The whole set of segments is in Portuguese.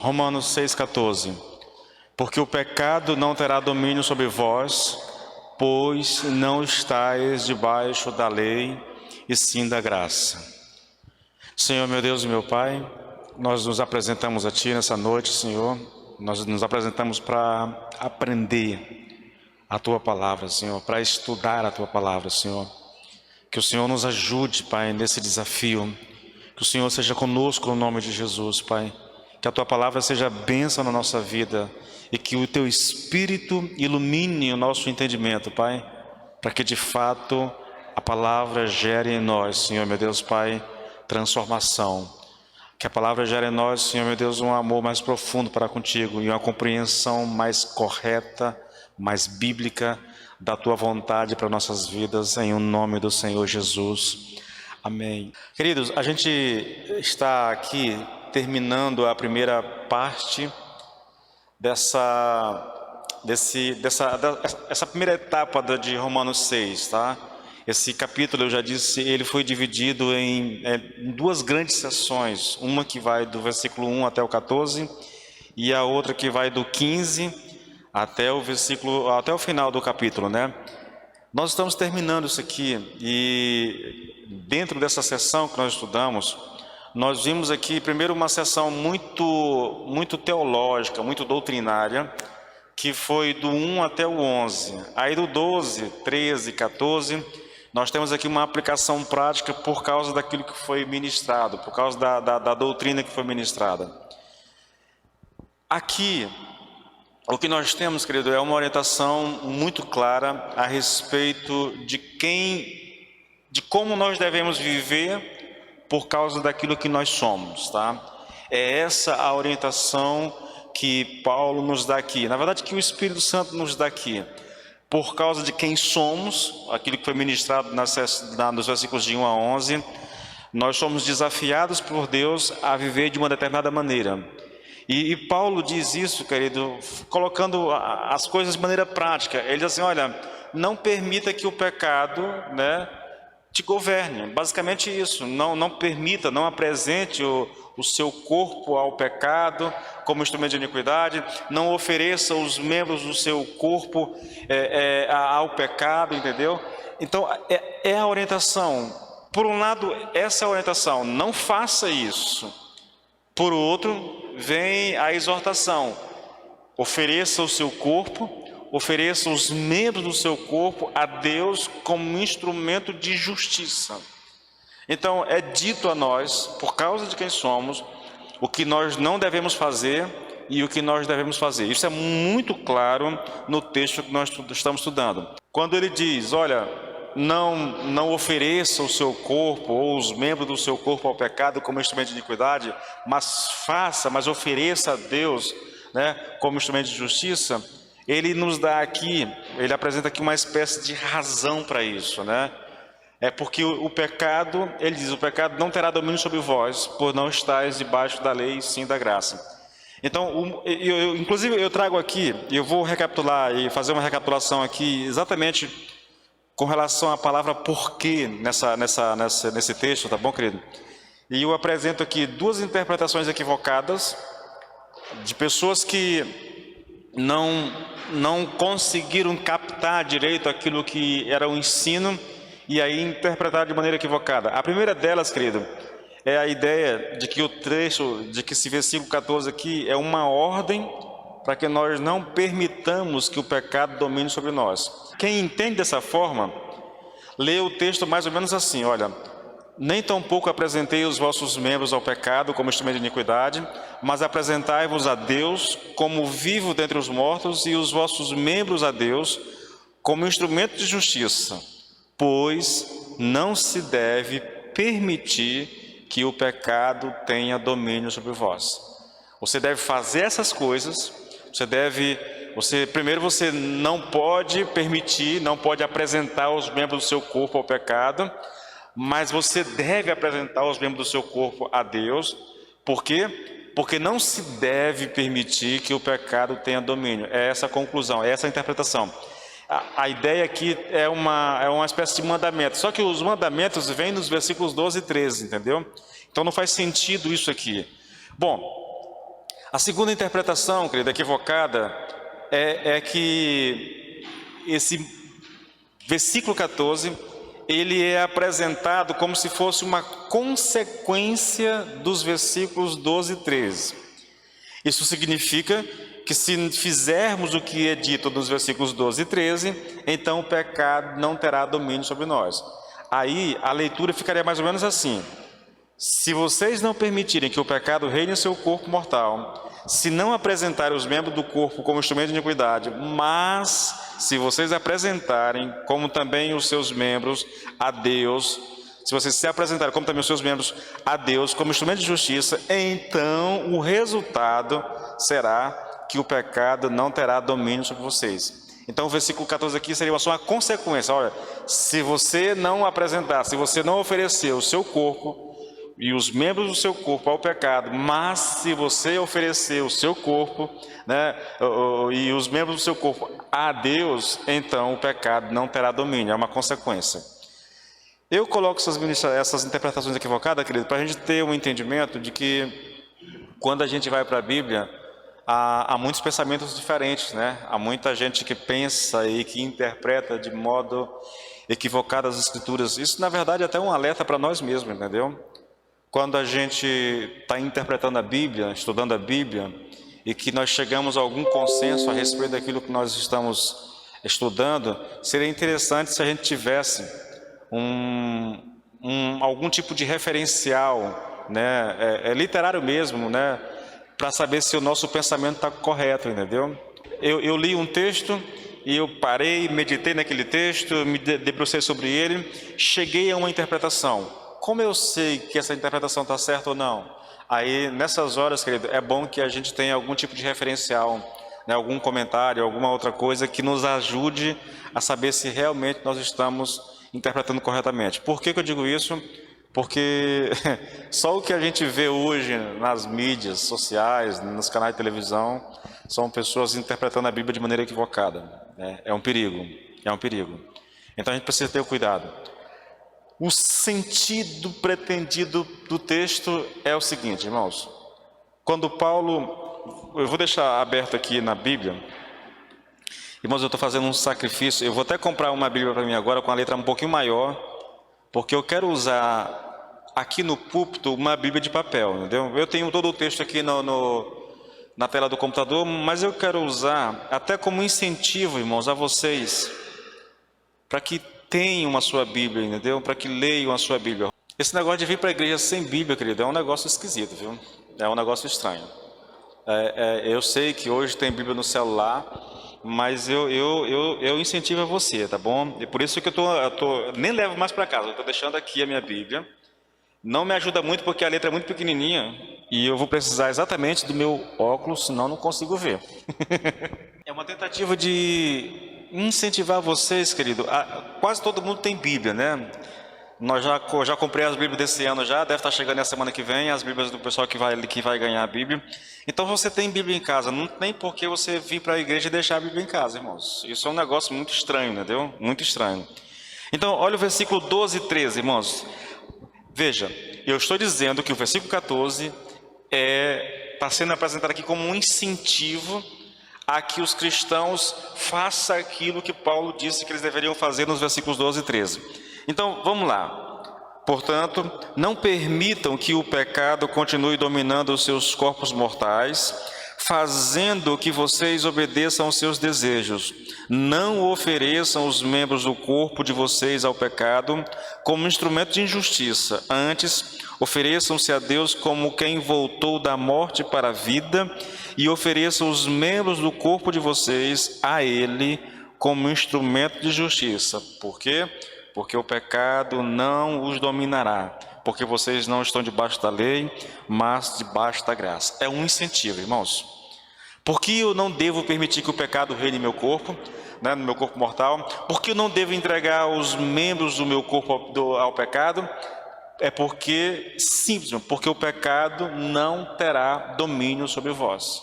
Romanos 6,14. Porque o pecado não terá domínio sobre vós, pois não estáis debaixo da lei, e sim da graça. Senhor, meu Deus e meu Pai, nós nos apresentamos a Ti nessa noite, Senhor. Nós nos apresentamos para aprender a Tua palavra, Senhor, para estudar a Tua palavra, Senhor. Que o Senhor nos ajude, Pai, nesse desafio. Que o Senhor seja conosco no nome de Jesus, Pai. Que a Tua palavra seja bênção na nossa vida e que o Teu Espírito ilumine o nosso entendimento, Pai, para que de fato a palavra gere em nós, Senhor, meu Deus, Pai, transformação. Que a palavra gere em nós, Senhor, meu Deus, um amor mais profundo para contigo e uma compreensão mais correta, mais bíblica da Tua vontade para nossas vidas, em nome do Senhor Jesus. Amém. Queridos, a gente está aqui terminando a primeira parte dessa primeira etapa de Romanos 6, tá? Esse capítulo, eu já disse, ele foi dividido em duas grandes seções, uma que vai do versículo 1 até o 14 e a outra que vai do 15 até o final do capítulo, né? Nós estamos terminando isso aqui e dentro dessa sessão que nós estudamos, nós vimos aqui primeiro uma sessão muito teológica, muito doutrinária, que foi do 1 até o 11. Aí do 12, 13, 14, nós temos aqui uma aplicação prática por causa daquilo que foi ministrado, por causa da doutrina que foi ministrada. Aqui, o que nós temos, querido, é uma orientação muito clara a respeito de como nós devemos viver por causa daquilo que nós somos, tá? É essa a orientação que Paulo nos dá aqui. Na verdade, que o Espírito Santo nos dá aqui. Por causa de quem somos, aquilo que foi ministrado nos versículos de 1 a 11, nós somos desafiados por Deus a viver de uma determinada maneira. E Paulo diz isso, querido, colocando as coisas de maneira prática. Ele diz assim, olha, não permita que o pecado, né, te governe. Basicamente isso, não permita, não apresente o seu corpo ao pecado como instrumento de iniquidade, não ofereça os membros do seu corpo ao pecado, entendeu? Então, é a orientação. Por um lado, essa é a orientação, não faça isso. Por outro, vem a exortação, ofereça o seu corpo, ofereça os membros do seu corpo a Deus como instrumento de justiça. Então, é dito a nós, por causa de quem somos, o que nós não devemos fazer e o que nós devemos fazer. Isso é muito claro no texto que nós estamos estudando. Quando ele diz, olha, não ofereça o seu corpo ou os membros do seu corpo ao pecado como instrumento de iniquidade, mas ofereça a Deus, né, como instrumento de justiça. Ele nos dá aqui, ele apresenta aqui uma espécie de razão para isso, né? É porque o pecado, ele diz, o pecado não terá domínio sobre vós, por não estáis debaixo da lei, sim da graça. Então, inclusive eu trago aqui, eu vou recapitular e fazer uma recapitulação aqui, exatamente com relação à palavra porquê nesse texto, tá bom, querido? E eu apresento aqui duas interpretações equivocadas de pessoas que não conseguiram captar direito aquilo que era o ensino e aí interpretar de maneira equivocada. A primeira delas, querido, é a ideia de que esse versículo 14 aqui é uma ordem para que nós não permitamos que o pecado domine sobre nós. Quem entende dessa forma, lê o texto mais ou menos assim, olha, nem tampouco apresentei os vossos membros ao pecado como instrumento de iniquidade, mas apresentai-vos a Deus como vivo dentre os mortos e os vossos membros a Deus como instrumento de justiça, pois não se deve permitir que o pecado tenha domínio sobre vós. Você deve fazer essas coisas, primeiro você não pode permitir, não pode apresentar os membros do seu corpo ao pecado, mas você deve apresentar os membros do seu corpo a Deus. Por quê? Porque não se deve permitir que o pecado tenha domínio. É essa a conclusão, é essa a interpretação. A ideia aqui é uma espécie de mandamento, só que os mandamentos vêm nos versículos 12 e 13, entendeu? Então não faz sentido isso aqui. Bom, A segunda interpretação, querida, equivocada, é que esse versículo 14, ele é apresentado como se fosse uma consequência dos versículos 12 e 13. Isso significa que se fizermos o que é dito nos versículos 12 e 13, então o pecado não terá domínio sobre nós. Aí a leitura ficaria mais ou menos assim: se vocês não permitirem que o pecado reine em seu corpo mortal, se não apresentarem os membros do corpo como instrumento de iniquidade, mas se vocês apresentarem como também os seus membros a Deus, se vocês se apresentarem como também os seus membros a Deus como instrumento de justiça, então o resultado será que o pecado não terá domínio sobre vocês. Então o versículo 14 aqui seria só uma consequência. Olha, se você não apresentar, se você não oferecer o seu corpo e os membros do seu corpo ao pecado, mas se você oferecer o seu corpo, né, e os membros do seu corpo a Deus, então o pecado não terá domínio, é uma consequência. Eu coloco essas interpretações equivocadas, querido, para a gente ter um entendimento de que quando a gente vai para a Bíblia, há muitos pensamentos diferentes, né? Há muita gente que pensa e que interpreta de modo equivocado as Escrituras. Isso, na verdade, é até um alerta para nós mesmos, entendeu? Quando a gente está interpretando a Bíblia, estudando a Bíblia, e que nós chegamos a algum consenso a respeito daquilo que nós estamos estudando, seria interessante se a gente tivesse algum tipo de referencial, né, literário mesmo, né, para saber se o nosso pensamento está correto, entendeu? Eu li um texto e eu parei, meditei naquele texto, me debrucei sobre ele, cheguei a uma interpretação. Como eu sei que essa interpretação está certa ou não? Aí, nessas horas, querido, é bom que a gente tenha algum tipo de referencial, né, algum comentário, alguma outra coisa que nos ajude a saber se realmente nós estamos interpretando corretamente. Por que eu digo isso? Porque só o que a gente vê hoje nas mídias sociais, nos canais de televisão, são pessoas interpretando a Bíblia de maneira equivocada, né? É um perigo, é um perigo. Então a gente precisa ter cuidado. O sentido pretendido do texto é o seguinte, irmãos. Quando Paulo, eu vou deixar aberto aqui na Bíblia, irmãos, eu estou fazendo um sacrifício, eu vou até comprar uma Bíblia para mim agora com a letra um pouquinho maior, porque eu quero usar aqui no púlpito uma Bíblia de papel, entendeu? Eu tenho todo o texto aqui na tela do computador, mas eu quero usar até como incentivo, irmãos, a vocês, para que tenham a sua Bíblia, entendeu? Para que leiam a sua Bíblia. Esse negócio de vir para a igreja sem Bíblia, querido, é um negócio esquisito, viu? É um negócio estranho. Eu sei que hoje tem Bíblia no celular, mas eu incentivo a você, tá bom? E por isso que eu nem levo mais para casa, eu estou deixando aqui a minha Bíblia. Não me ajuda muito porque a letra é muito pequenininha e eu vou precisar exatamente do meu óculos, senão não consigo ver. É uma tentativa de incentivar vocês, querido. Quase todo mundo tem Bíblia, né? Já comprei as Bíblias desse ano já, deve estar chegando na semana que vem, as Bíblias do pessoal que vai ganhar a Bíblia. Então você tem Bíblia em casa, não tem por que você vir para a igreja e deixar a Bíblia em casa, irmãos. Isso é um negócio muito estranho, entendeu? Muito estranho. Então, olha o versículo 12 e 13, irmãos. Veja, eu estou dizendo que o versículo 14 está sendo apresentado aqui como um incentivo a que os cristãos façam aquilo que Paulo disse que eles deveriam fazer nos versículos 12 e 13. Então, vamos lá. Portanto, não permitam que o pecado continue dominando os seus corpos mortais, fazendo que vocês obedeçam aos seus desejos. Não ofereçam os membros do corpo de vocês ao pecado como instrumento de injustiça. Antes, ofereçam-se a Deus como quem voltou da morte para a vida e ofereçam os membros do corpo de vocês a Ele como instrumento de justiça. Por quê? Porque o pecado não os dominará, porque vocês não estão debaixo da lei, mas debaixo da graça. É um incentivo, irmãos. Por que eu não devo permitir que o pecado reine em meu corpo, né, no meu corpo mortal? Por que eu não devo entregar os membros do meu corpo ao pecado? É porque, simplesmente, porque o pecado não terá domínio sobre vós.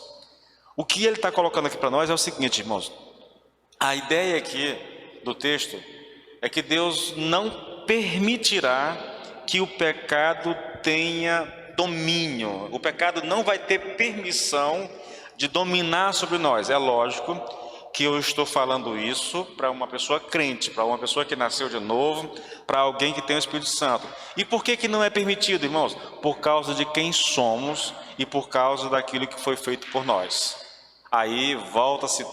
O que ele está colocando aqui para nós é o seguinte, irmãos. A ideia aqui do texto é que Deus não permitirá que o pecado tenha domínio. O pecado não vai ter permissão de dominar sobre nós. É lógico que eu estou falando isso para uma pessoa crente, para uma pessoa que nasceu de novo, para alguém que tem o Espírito Santo. E por que não é permitido, irmãos? Por causa de quem somos e por causa daquilo que foi feito por nós. Aí volta-se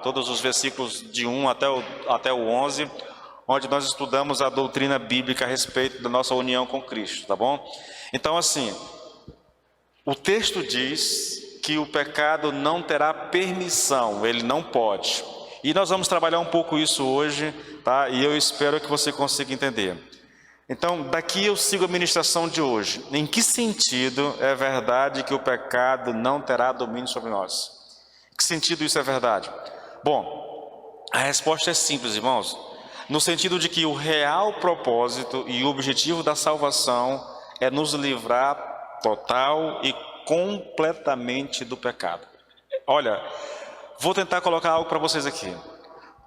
todos os versículos de 1 até o 11, onde nós estudamos a doutrina bíblica a respeito da nossa união com Cristo, tá bom? Então, assim, o texto diz que o pecado não terá permissão, ele não pode. E nós vamos trabalhar um pouco isso hoje, tá? E eu espero que você consiga entender. Então, daqui eu sigo a ministração de hoje. Em que sentido é verdade que o pecado não terá domínio sobre nós? Em que sentido isso é verdade? Bom, a resposta é simples, irmãos. No sentido de que o real propósito e o objetivo da salvação é nos livrar total e completamente do pecado. Olha, vou tentar colocar algo para vocês aqui.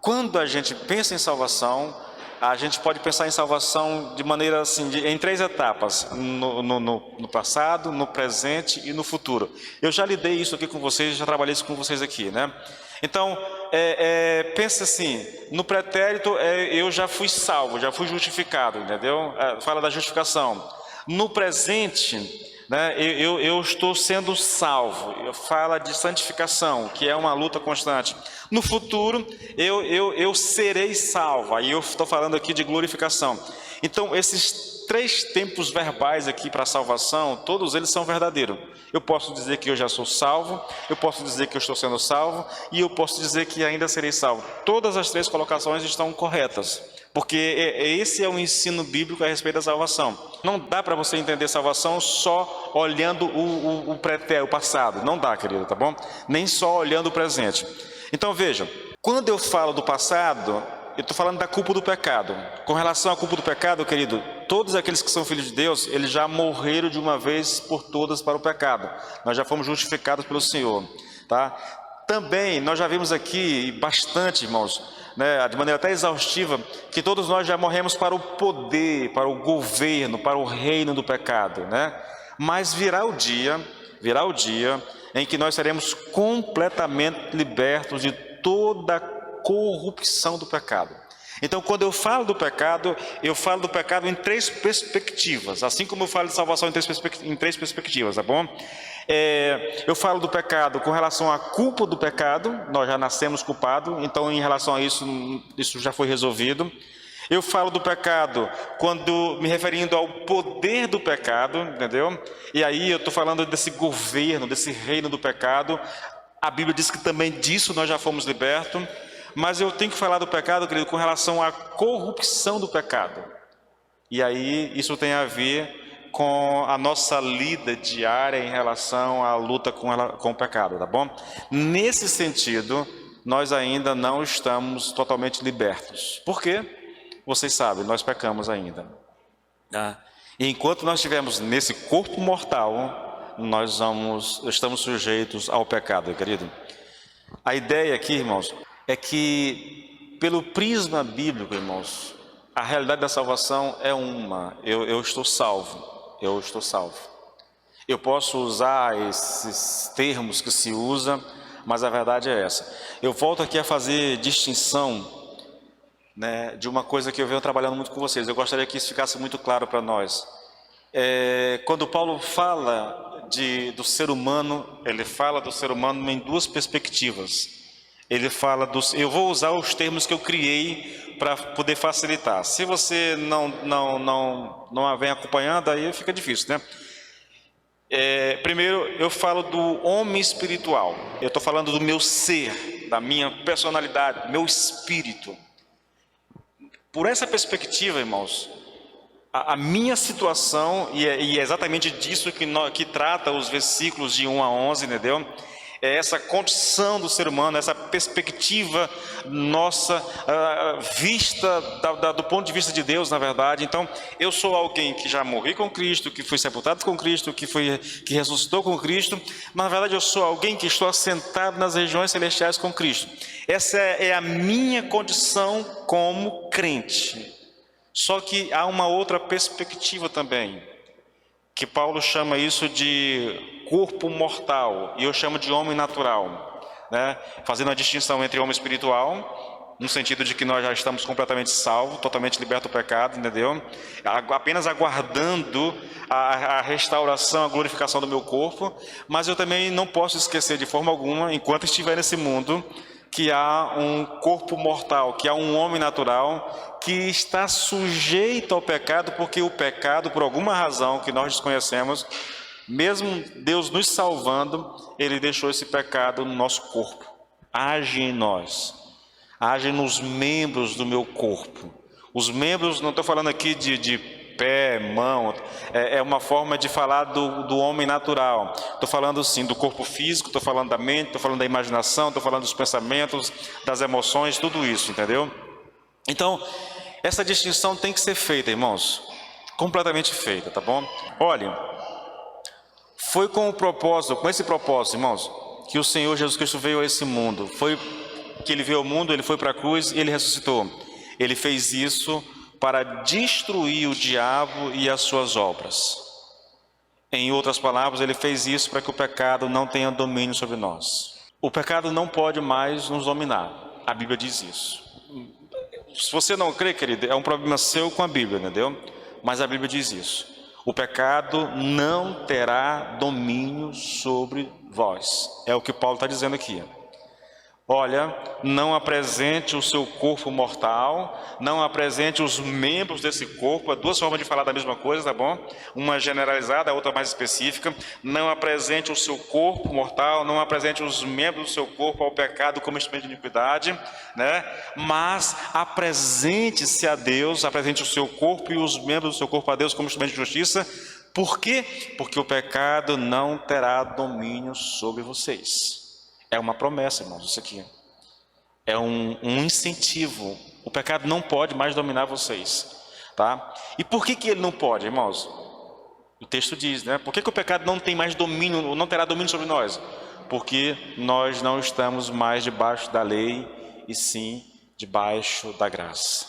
Quando a gente pensa em salvação, a gente pode pensar em salvação de maneira assim, em 3 etapas: no passado, no presente e no futuro. Eu já lidei isso aqui com vocês, já trabalhei isso com vocês aqui, né? Então, pensa assim, no pretérito eu já fui salvo, já fui justificado, entendeu? Fala da justificação. No presente, né, eu estou sendo salvo, fala de santificação, que é uma luta constante. No futuro, eu serei salvo, aí eu estou falando aqui de glorificação. Então, esses 3 tempos verbais aqui para a salvação, todos eles são verdadeiros. Eu posso dizer que eu já sou salvo, eu posso dizer que eu estou sendo salvo, e eu posso dizer que ainda serei salvo. Todas as 3 colocações estão corretas, porque esse é o ensino bíblico a respeito da salvação. Não dá para você entender salvação só olhando o pretérito, o passado. Não dá, querido, tá bom? Nem só olhando o presente. Então veja, quando eu falo do passado, eu estou falando da culpa do pecado. Com relação à culpa do pecado, querido, todos aqueles que são filhos de Deus, eles já morreram de uma vez por todas para o pecado. Nós já fomos justificados pelo Senhor, tá? Também, nós já vimos aqui bastante, irmãos, né, de maneira até exaustiva, que todos nós já morremos para o poder, para o governo, para o reino do pecado, né? Mas virá o dia em que nós seremos completamente libertos de toda a corrupção do pecado. Então, quando eu falo do pecado em 3 perspectivas, assim como eu falo de salvação em 3 perspectivas, tá bom? Eu falo do pecado com relação à culpa do pecado, nós já nascemos culpados, então em relação a isso já foi resolvido. Eu falo do pecado quando me referindo ao poder do pecado, entendeu? E aí eu estou falando desse governo, desse reino do pecado. A Bíblia diz que também disso nós já fomos libertos. Mas eu tenho que falar do pecado, querido, com relação à corrupção do pecado. E aí isso tem a ver com a nossa lida diária em relação à luta com o pecado, tá bom? Nesse sentido, nós ainda não estamos totalmente libertos. Por quê? Vocês sabem, nós pecamos ainda. Tá? E enquanto nós estivermos nesse corpo mortal, nós estamos sujeitos ao pecado, querido. A ideia aqui, irmãos, é que pelo prisma bíblico, irmãos, a realidade da salvação é uma. Eu estou salvo. Eu posso usar esses termos que se usa, mas a verdade é essa. Eu volto aqui a fazer distinção, né, de uma coisa que eu venho trabalhando muito com vocês. Eu gostaria que isso ficasse muito claro para nós. Quando Paulo fala do ser humano, ele fala do ser humano em 2 perspectivas. Ele fala eu vou usar os termos que eu criei para poder facilitar. Se você não vem acompanhando, aí fica difícil, né? Primeiro, eu falo do homem espiritual. Eu estou falando do meu ser, da minha personalidade, meu espírito. Por essa perspectiva, irmãos, a minha situação, e é exatamente disso que trata os versículos de 1 a 11, entendeu? É essa condição do ser humano, essa perspectiva nossa, vista do ponto de vista de Deus, na verdade. Então, eu sou alguém que já morri com Cristo, que foi sepultado com Cristo, que ressuscitou com Cristo, mas na verdade eu sou alguém que estou assentado nas regiões celestiais com Cristo. Essa é a minha condição como crente. Só que há uma outra perspectiva também, que Paulo chama isso de corpo mortal, e eu chamo de homem natural, né? Fazendo a distinção entre homem espiritual, no sentido de que nós já estamos completamente salvos, totalmente libertos do pecado, entendeu? Apenas aguardando a restauração, a glorificação do meu corpo, mas eu também não posso esquecer de forma alguma, enquanto estiver nesse mundo, que há um corpo mortal, que há um homem natural que está sujeito ao pecado, porque o pecado, por alguma razão que nós desconhecemos, mesmo Deus nos salvando, Ele deixou esse pecado no nosso corpo. Age em nós, age nos membros do meu corpo. Os membros, não estou falando aqui de pé, mão, é uma forma de falar do homem natural. Estou falando sim do corpo físico, estou falando da mente, estou falando da imaginação, estou falando dos pensamentos, das emoções, tudo isso, entendeu? Então, essa distinção tem que ser feita, irmãos, completamente feita, tá bom? Olha, foi com esse propósito, irmãos, que o Senhor Jesus Cristo veio a esse mundo. Foi que Ele veio ao mundo, Ele foi para a cruz e Ele ressuscitou. Ele fez isso para destruir o diabo e as suas obras. Em outras palavras, Ele fez isso para que o pecado não tenha domínio sobre nós. O pecado não pode mais nos dominar. A Bíblia diz isso. Se você não crê, querido, é um problema seu com a Bíblia, entendeu? Mas a Bíblia diz isso. O pecado não terá domínio sobre vós. É o que Paulo está dizendo aqui. Olha, não apresente o seu corpo mortal, não apresente os membros desse corpo. Há duas formas de falar da mesma coisa, tá bom? Uma generalizada, a outra mais específica. Não apresente o seu corpo mortal, não apresente os membros do seu corpo ao pecado como instrumento de iniquidade, né? Mas apresente-se a Deus, apresente o seu corpo e os membros do seu corpo a Deus como instrumento de justiça. Por quê? Porque o pecado não terá domínio sobre vocês. É uma promessa, irmãos, isso aqui. É um incentivo. O pecado não pode mais dominar vocês, tá? E por que ele não pode, irmãos? O texto diz, né? Por que o pecado não tem mais domínio, não terá domínio sobre nós? Porque nós não estamos mais debaixo da lei, e sim debaixo da graça.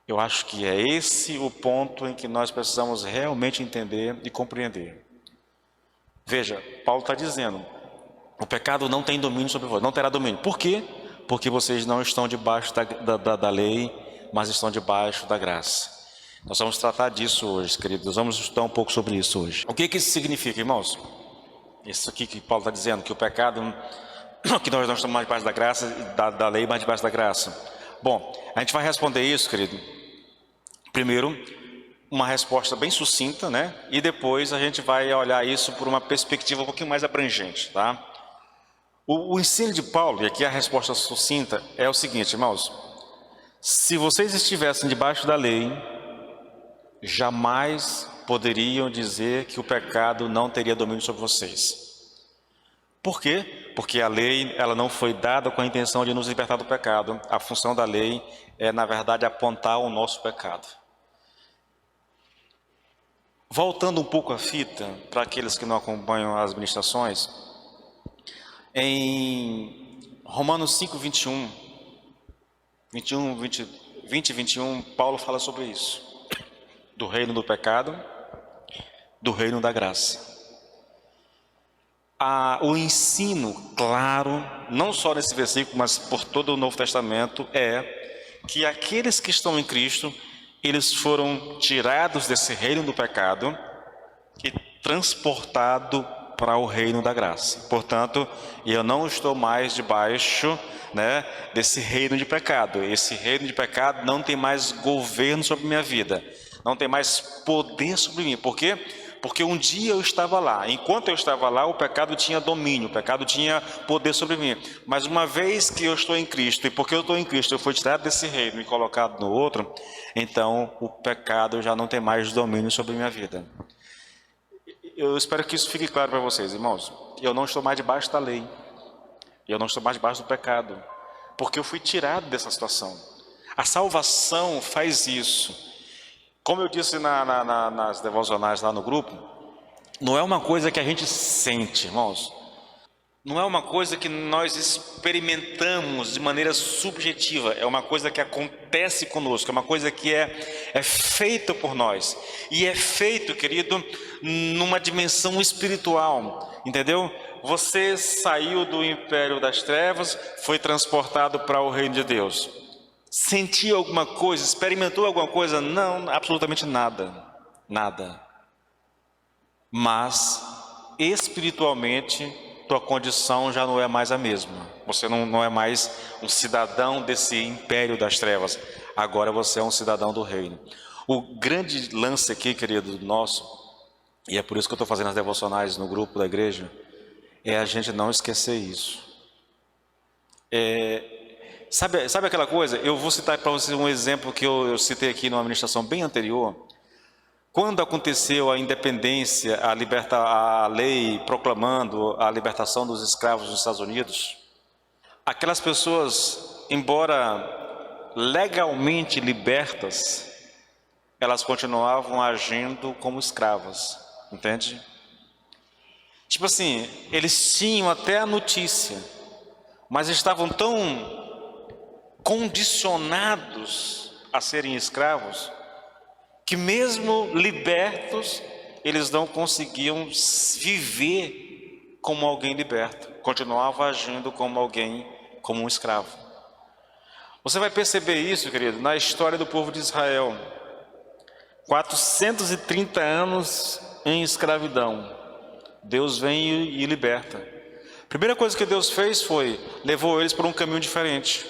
Eu acho que é esse o ponto em que nós precisamos realmente entender e compreender. Veja, Paulo está dizendo, o pecado não tem domínio sobre vós, não terá domínio. Por quê? Porque vocês não estão debaixo da lei, mas estão debaixo da graça. Nós vamos tratar disso hoje, queridos. Vamos estudar um pouco sobre isso hoje. O que isso significa, irmãos? Isso aqui que Paulo está dizendo, que o pecado, que nós não estamos mais debaixo da graça, da lei, mas debaixo da graça. Bom, a gente vai responder isso, querido. Primeiro, uma resposta bem sucinta, né? E depois a gente vai olhar isso por uma perspectiva um pouquinho mais abrangente, tá? O ensino de Paulo, e aqui a resposta sucinta, é o seguinte, irmãos. Se vocês estivessem debaixo da lei, jamais poderiam dizer que o pecado não teria domínio sobre vocês. Por quê? Porque a lei, ela não foi dada com a intenção de nos libertar do pecado. A função da lei é, na verdade, apontar o nosso pecado. Voltando um pouco a fita, para aqueles que não acompanham as ministrações, em Romanos 5, 20 e 21, Paulo fala sobre isso. Do reino do pecado, do reino da graça. O ensino claro, não só nesse versículo, mas por todo o Novo Testamento, é que aqueles que estão em Cristo, eles foram tirados desse reino do pecado e transportados para o reino da graça. Portanto, eu não estou mais debaixo, né, desse reino de pecado. Esse reino de pecado não tem mais governo sobre minha vida, não tem mais poder sobre mim. Por quê? Porque um dia eu estava lá. Enquanto eu estava lá, o pecado tinha domínio, o pecado tinha poder sobre mim. Mas uma vez que eu estou em Cristo, e porque eu estou em Cristo, eu fui tirado desse reino e colocado no outro, então o pecado já não tem mais domínio sobre minha vida. Eu espero que isso fique claro para vocês, irmãos. Eu não estou mais debaixo da lei. Eu não estou mais debaixo do pecado. Porque eu fui tirado dessa situação. A salvação faz isso. Como eu disse nas devocionais lá no grupo, não é uma coisa que a gente sente, irmãos. não é uma coisa que nós experimentamos de maneira subjetiva, é uma coisa que acontece conosco, é uma coisa que é feita por nós. E é feito, querido, numa dimensão espiritual, entendeu? Você saiu do império das trevas, foi transportado para o reino de Deus. Sentiu alguma coisa, experimentou alguma coisa? Não, absolutamente nada, nada. Mas, espiritualmente, tua condição já não é mais a mesma. Você não é mais um cidadão desse império das trevas. Agora você é um cidadão do reino. O grande lance aqui, querido, nosso, e é por isso que eu estou fazendo as devocionais no grupo da igreja, é a gente não esquecer isso. Sabe aquela coisa? Eu vou citar para vocês um exemplo que eu citei aqui numa ministração bem anterior. Quando aconteceu a independência, a lei proclamando a libertação dos escravos dos Estados Unidos, aquelas pessoas, embora legalmente libertas, elas continuavam agindo como escravas, entende? Tipo assim, eles tinham até a notícia, mas estavam tão condicionados a serem escravos, que mesmo libertos, eles não conseguiam viver como alguém liberto, continuavam agindo como alguém, como um escravo. Você vai perceber isso, querido, na história do povo de Israel. 430 anos em escravidão. Deus vem e liberta. A primeira coisa que Deus fez foi, levou eles para um caminho diferente.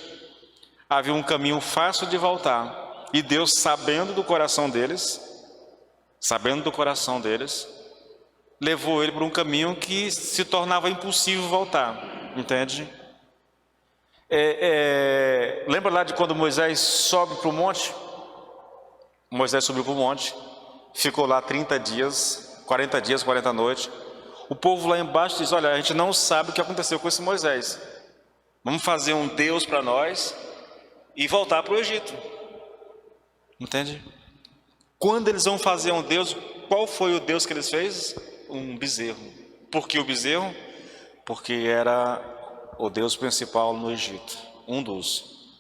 Havia um caminho fácil de voltar. E Deus, sabendo do coração deles, levou ele para um caminho que se tornava impossível voltar, entende? Lembra lá de quando Moisés sobe para o monte? Moisés subiu para o monte, ficou lá 30 dias, 40 dias, 40 noites. O povo lá embaixo diz, olha, a gente não sabe o que aconteceu com esse Moisés. Vamos fazer um Deus para nós e voltar para o Egito. Entende? Quando eles vão fazer um Deus, qual foi o Deus que eles fez? Um bezerro. Por que o bezerro? Porque era o Deus principal no Egito. Um dos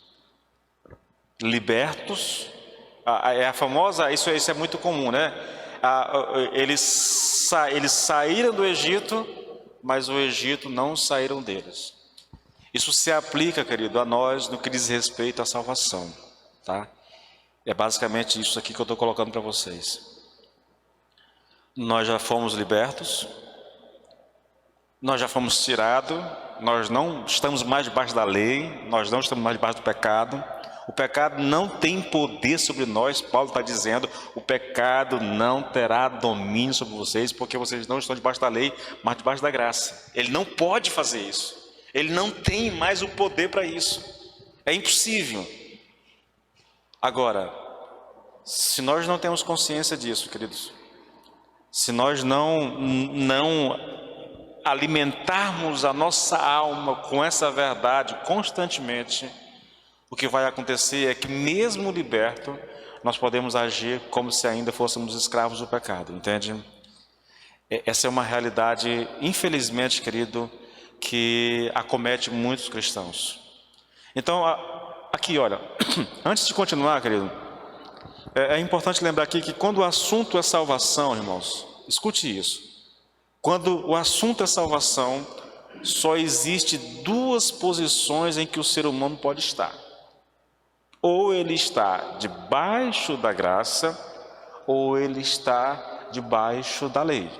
libertos. É a famosa, isso é muito comum, né? Eles saíram do Egito, mas o Egito não saíram deles. Isso se aplica, querido, a nós no que diz respeito à salvação, tá? É basicamente isso aqui que eu estou colocando para vocês. Nós já fomos libertos, nós já fomos tirados, nós não estamos mais debaixo da lei, nós não estamos mais debaixo do pecado. O pecado não tem poder sobre nós, Paulo está dizendo, o pecado não terá domínio sobre vocês, porque vocês não estão debaixo da lei, mas debaixo da graça. Ele não pode fazer isso, ele não tem mais o poder para isso, é impossível. Agora, se nós não temos consciência disso, queridos, se nós não alimentarmos a nossa alma com essa verdade constantemente, o que vai acontecer é que mesmo liberto, nós podemos agir como se ainda fôssemos escravos do pecado, entende? Essa é uma realidade, infelizmente, querido, que acomete muitos cristãos. Então, aqui, olha, antes de continuar, querido, é importante lembrar aqui que quando o assunto é salvação, irmãos, escute isso. Quando o assunto é salvação, só existe duas posições em que o ser humano pode estar. Ou ele está debaixo da graça, ou ele está debaixo da lei.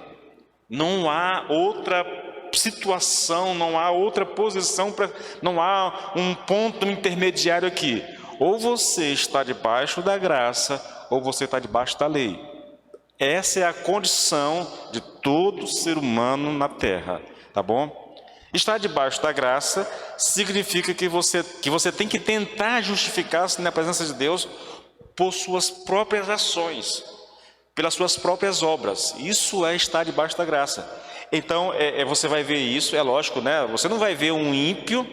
Não há outra situação, não há outra posição, não há um ponto intermediário aqui. Ou você está debaixo da graça, ou você está debaixo da lei. Essa é a condição de todo ser humano na terra, tá bom? Estar debaixo da graça significa que você tem que tentar justificar-se na presença de Deus por suas próprias ações, pelas suas próprias obras. Isso é estar debaixo da graça. Então, você vai ver isso, é lógico, né? Você não vai ver um ímpio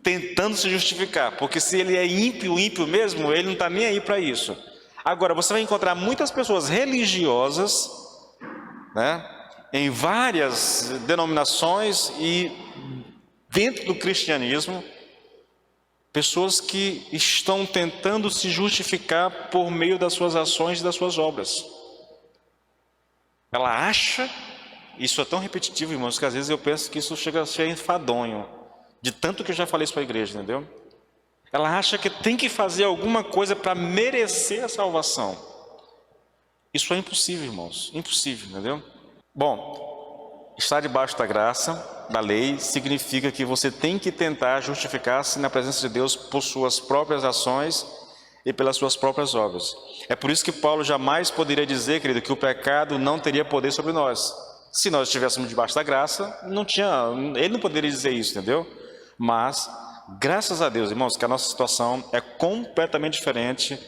tentando se justificar, porque se ele é ímpio mesmo, ele não está nem aí para isso. Agora, você vai encontrar muitas pessoas religiosas, né, em várias denominações e dentro do cristianismo, pessoas que estão tentando se justificar por meio das suas ações e das suas obras. Ela acha, isso é tão repetitivo, irmãos, que às vezes eu penso que isso chega a ser enfadonho, de tanto que eu já falei isso para a igreja, entendeu? Ela acha que tem que fazer alguma coisa para merecer a salvação. Isso é impossível, irmãos, impossível, entendeu? Bom, estar debaixo da graça, da lei, significa que você tem que tentar justificar-se na presença de Deus por suas próprias ações e pelas suas próprias obras. É por isso que Paulo jamais poderia dizer, querido, que o pecado não teria poder sobre nós. Se nós estivéssemos debaixo da graça, ele não poderia dizer isso, entendeu? Mas, graças a Deus, irmãos, que a nossa situação é completamente diferente,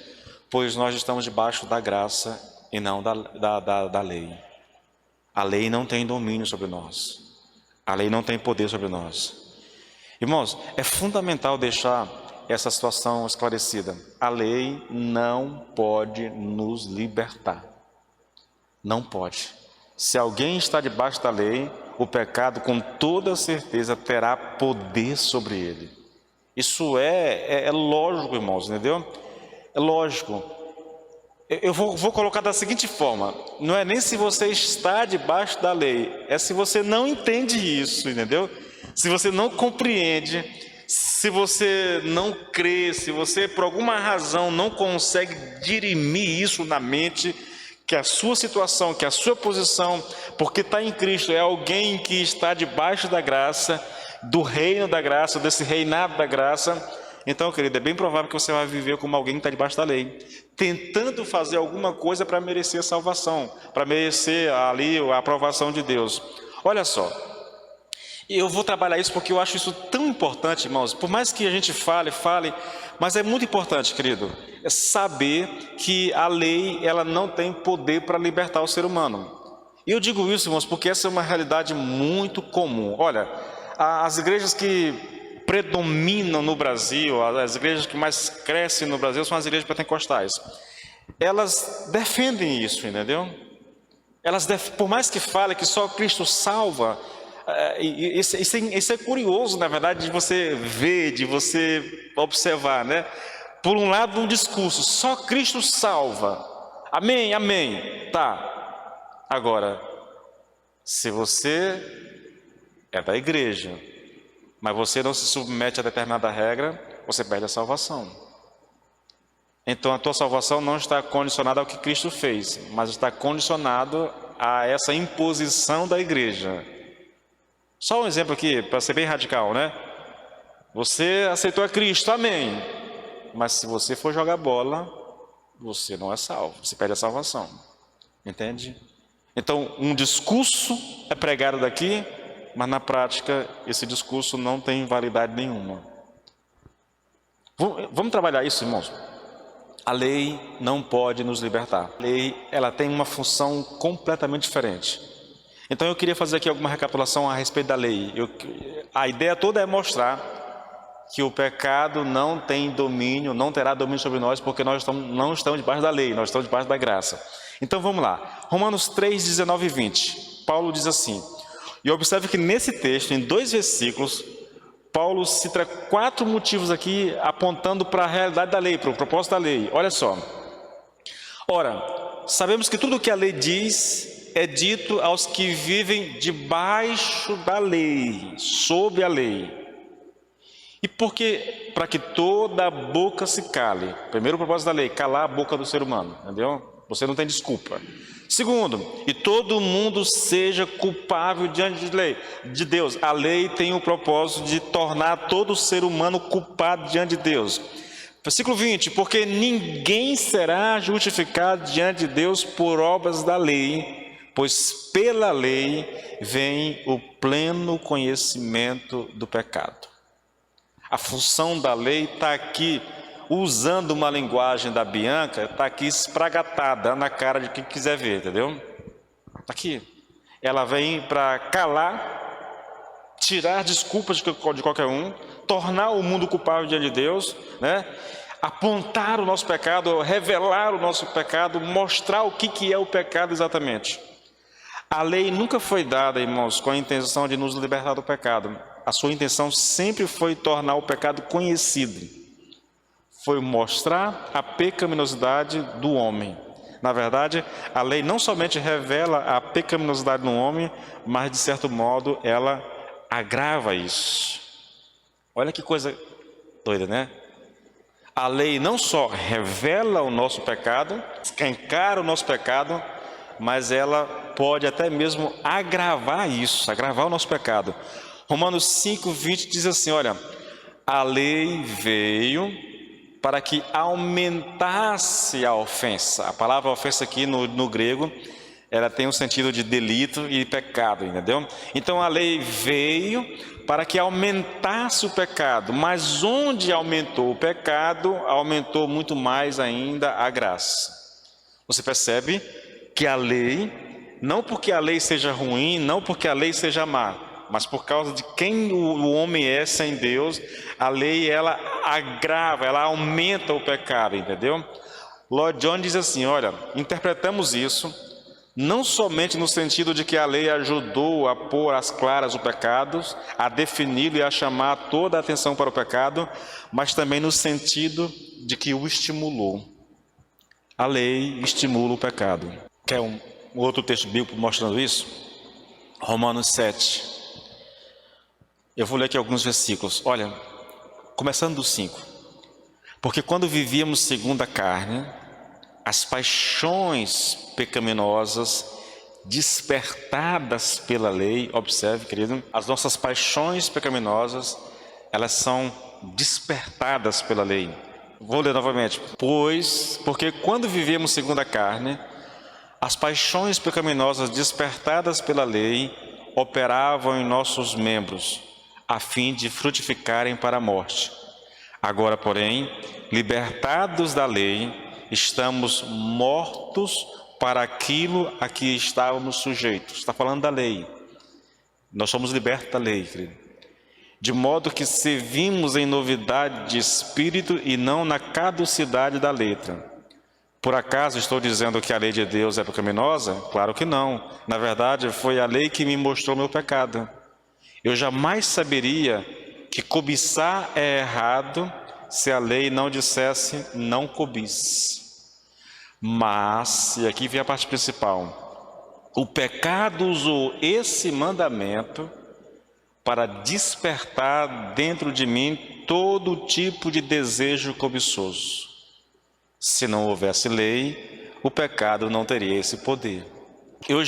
pois nós estamos debaixo da graça e não da lei. A lei não tem domínio sobre nós. A lei não tem poder sobre nós. Irmãos, é fundamental deixar essa situação esclarecida. A lei não pode nos libertar. Não pode. Se alguém está debaixo da lei, o pecado com toda certeza terá poder sobre ele. Isso é lógico, irmãos, entendeu? É lógico. Eu vou colocar da seguinte forma: não é nem se você está debaixo da lei, é se você não entende isso, entendeu? Se você não compreende, se você não crê, se você por alguma razão não consegue dirimir isso na mente, que a sua situação, que a sua posição, porque está em Cristo, é alguém que está debaixo da graça, do reino da graça, desse reinado da graça. Então, querido, é bem provável que você vai viver como alguém que está debaixo da lei, tentando fazer alguma coisa para merecer a salvação, para merecer ali a aprovação de Deus. Olha só, eu vou trabalhar isso porque eu acho isso tão importante, irmãos. Por mais que a gente fale, mas é muito importante, querido, é saber que a lei, ela não tem poder para libertar o ser humano. E eu digo isso, irmãos, porque essa é uma realidade muito comum. Olha, as igrejas que predominam no Brasil, as igrejas que mais crescem no Brasil são as igrejas pentecostais. Elas defendem isso, entendeu? Por mais que falem que só Cristo salva, isso é curioso, na verdade, de você ver, de você observar, né? Por um lado, um discurso, só Cristo salva. Amém, amém. Tá. Agora, se você é da igreja, mas você não se submete a determinada regra, você perde a salvação. Então a tua salvação não está condicionada ao que Cristo fez, mas está condicionado a essa imposição da igreja. Só um exemplo aqui, para ser bem radical, né? Você aceitou a Cristo, amém. Mas se você for jogar bola, você não é salvo, você perde a salvação. Entende? Então um discurso é pregado daqui, mas na prática esse discurso não tem validade nenhuma. Vamos trabalhar isso, irmãos. A lei não pode nos libertar. A lei, ela tem uma função completamente diferente. Então eu queria fazer aqui alguma recapitulação a respeito da lei. A ideia toda é mostrar que o pecado não tem domínio, não terá domínio sobre nós, porque nós não estamos debaixo da lei, nós estamos debaixo da graça. Então vamos lá. Romanos 3, 19 e 20. Paulo diz assim. E observe que nesse texto, em 2 versículos, Paulo cita 4 motivos aqui apontando para a realidade da lei, para o propósito da lei. Olha só. Ora, sabemos que tudo o que a lei diz é dito aos que vivem debaixo da lei, sob a lei. E porque, para que toda a boca se cale. Primeiro propósito da lei, calar a boca do ser humano, entendeu? Você não tem desculpa. Segundo, e todo mundo seja culpável diante de Deus. A lei tem o propósito de tornar todo ser humano culpado diante de Deus. Versículo 20, porque ninguém será justificado diante de Deus por obras da lei, pois pela lei vem o pleno conhecimento do pecado. A função da lei está aqui, usando uma linguagem da Bianca, está aqui espragatada na cara de quem quiser ver, entendeu? Está aqui. Ela vem para calar, tirar desculpas de qualquer um, tornar o mundo culpável diante de Deus, né? Apontar o nosso pecado, revelar o nosso pecado, mostrar o que é o pecado exatamente. A lei nunca foi dada, irmãos, com a intenção de nos libertar do pecado. A sua intenção sempre foi tornar o pecado conhecido. Foi mostrar a pecaminosidade do homem. Na verdade, a lei não somente revela a pecaminosidade no homem, mas, de certo modo, ela agrava isso. Olha que coisa doida, né? A lei não só revela o nosso pecado, escancara o nosso pecado, mas ela pode até mesmo agravar isso, agravar o nosso pecado. Romanos 5:20 diz assim, olha, a lei veio para que aumentasse a ofensa. A palavra ofensa aqui no grego, ela tem um sentido de delito e pecado, entendeu? Então a lei veio para que aumentasse o pecado, mas onde aumentou o pecado, aumentou muito mais ainda a graça. Você percebe que a lei, não porque a lei seja ruim, não porque a lei seja má, mas por causa de quem o homem é sem Deus, a lei ela agrava, ela aumenta o pecado, entendeu? Lloyd Jones diz assim, olha, interpretamos isso não somente no sentido de que a lei ajudou a pôr às claras o pecado, a defini-lo e a chamar toda a atenção para o pecado, mas também no sentido de que o estimulou. A lei estimula o pecado. Quer um outro texto bíblico mostrando isso? Romanos 7. Eu vou ler aqui alguns versículos. Olha, começando do 5. Porque quando vivíamos segundo a carne, as paixões pecaminosas despertadas pela lei, observe, querido, as nossas paixões pecaminosas, elas são despertadas pela lei. Vou ler novamente. Porque quando vivíamos segundo a carne, as paixões pecaminosas despertadas pela lei operavam em nossos membros, a fim de frutificarem para a morte. Agora, porém, libertados da lei, estamos mortos para aquilo a que estávamos sujeitos. Está falando da lei. Nós somos libertos da lei, querido. De modo que servimos em novidade de espírito e não na caducidade da letra. Por acaso estou dizendo que a lei de Deus é pecaminosa? Claro que não. Na verdade, foi a lei que me mostrou meu pecado. Eu jamais saberia que cobiçar é errado se a lei não dissesse não cobice. Mas, e aqui vem a parte principal, o pecado usou esse mandamento para despertar dentro de mim todo tipo de desejo cobiçoso. Se não houvesse lei, o pecado não teria esse poder. Eu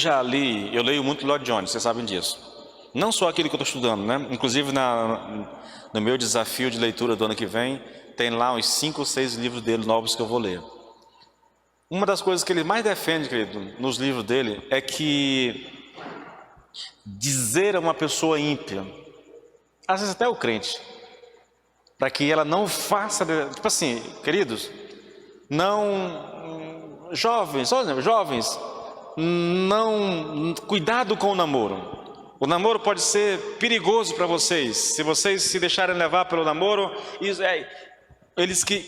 leio muito Lloyd Jones, vocês sabem disso. Não só aquilo que eu estou estudando, né? Inclusive no meu desafio de leitura do ano que vem, tem lá uns 5 ou 6 livros dele novos que eu vou ler. Uma das coisas que ele mais defende, querido, nos livros dele, é que dizer a uma pessoa ímpia, às vezes até o crente, para que ela não faça, tipo assim, queridos, não, jovens, não, cuidado com o namoro. O namoro pode ser perigoso para vocês, se vocês se deixarem levar pelo namoro.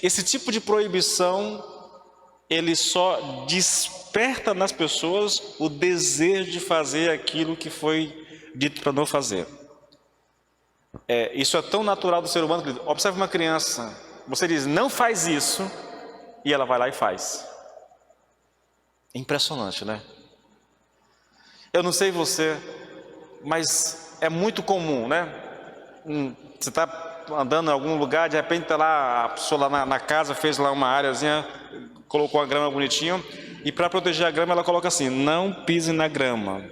Esse tipo de proibição, ele só desperta nas pessoas o desejo de fazer aquilo que foi dito para não fazer. Isso é tão natural do ser humano, querido. Observe uma criança, você diz, não faz isso, e ela vai lá e faz. Impressionante, né? Eu não sei você, mas é muito comum, né? Você está andando em algum lugar, de repente está lá, a pessoa lá na casa fez lá uma áreazinha, colocou a grama bonitinho, e para proteger a grama ela coloca assim, não pise na grama.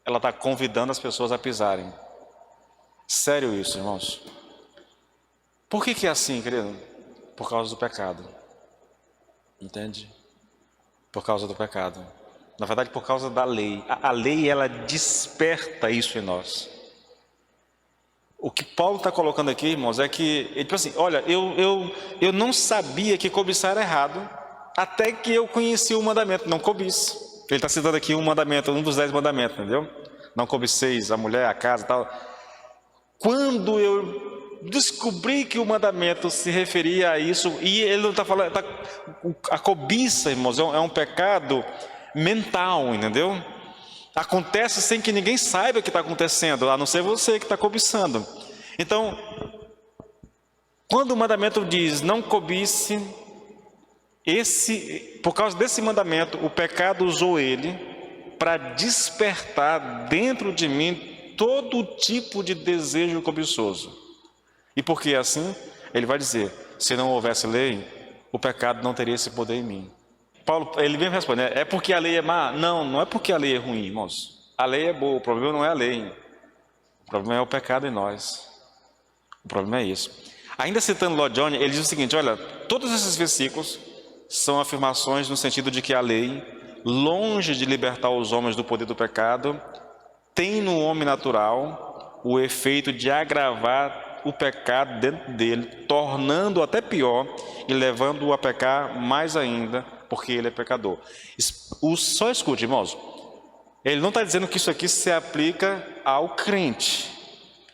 Ela está convidando as pessoas a pisarem. Sério isso, irmãos? Por que é assim, querido? Por causa do pecado. Entende? Por causa do pecado. Na verdade, por causa da lei. A lei, ela desperta isso em nós. O que Paulo está colocando aqui, irmãos, é que, ele assim, olha, eu não sabia que cobiçar era errado, até que eu conheci o mandamento, não cobice. Ele está citando aqui um mandamento, um dos 10 mandamentos, entendeu? Não cobiceis a mulher, a casa e tal. Quando eu descobri que o mandamento se referia a isso, e ele não está falando, a cobiça, irmãos, é um pecado mental, entendeu? Acontece sem que ninguém saiba o que está acontecendo, a não ser você que está cobiçando. Então, quando o mandamento diz não cobice, por causa desse mandamento, o pecado usou ele para despertar dentro de mim todo tipo de desejo cobiçoso. E por que assim? Ele vai dizer, se não houvesse lei, o pecado não teria esse poder em mim. Paulo, ele vem responder, é porque a lei é má? Não, não é porque a lei é ruim, irmãos. A lei é boa, o problema não é a lei. O problema é o pecado em nós. O problema é isso. Ainda citando Lloyd Jones, ele diz o seguinte, olha, todos esses versículos são afirmações no sentido de que a lei, longe de libertar os homens do poder do pecado, tem no homem natural o efeito de agravar o pecado dentro dele, tornando-o até pior e levando-o a pecar mais ainda, porque ele é pecador. Só escute, irmãos, ele não está dizendo que isso aqui se aplica ao crente,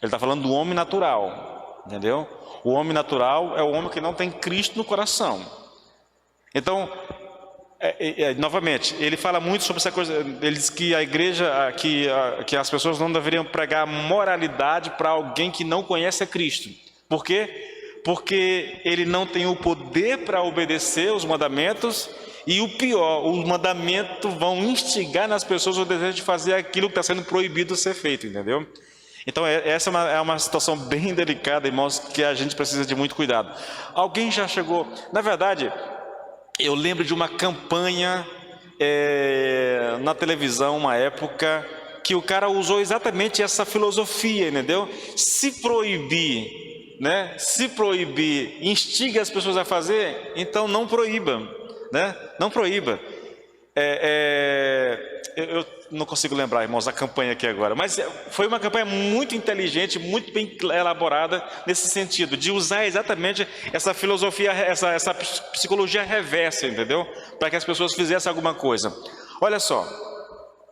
ele está falando do homem natural, entendeu? O homem natural é o homem que não tem Cristo no coração. Então, novamente, ele fala muito sobre essa coisa, ele diz que a igreja, que as pessoas não deveriam pregar moralidade para alguém que não conhece a Cristo. Por quê? Porque ele não tem o poder para obedecer os mandamentos e o pior, os mandamentos vão instigar nas pessoas o desejo de fazer aquilo que está sendo proibido de ser feito, entendeu? Então essa é uma situação bem delicada, irmãos, que a gente precisa de muito cuidado. Alguém já chegou, na verdade, eu lembro de uma campanha na televisão, uma época, que o cara usou exatamente essa filosofia, entendeu? Se proibir, né? Se proibir instiga as pessoas a fazer, então não proíba, né? Não proíba. Eu não consigo lembrar, irmãos, a campanha aqui agora, mas foi uma campanha muito inteligente, muito bem elaborada nesse sentido, de usar exatamente essa filosofia, essa psicologia reversa, entendeu? Para que as pessoas fizessem alguma coisa. Olha só,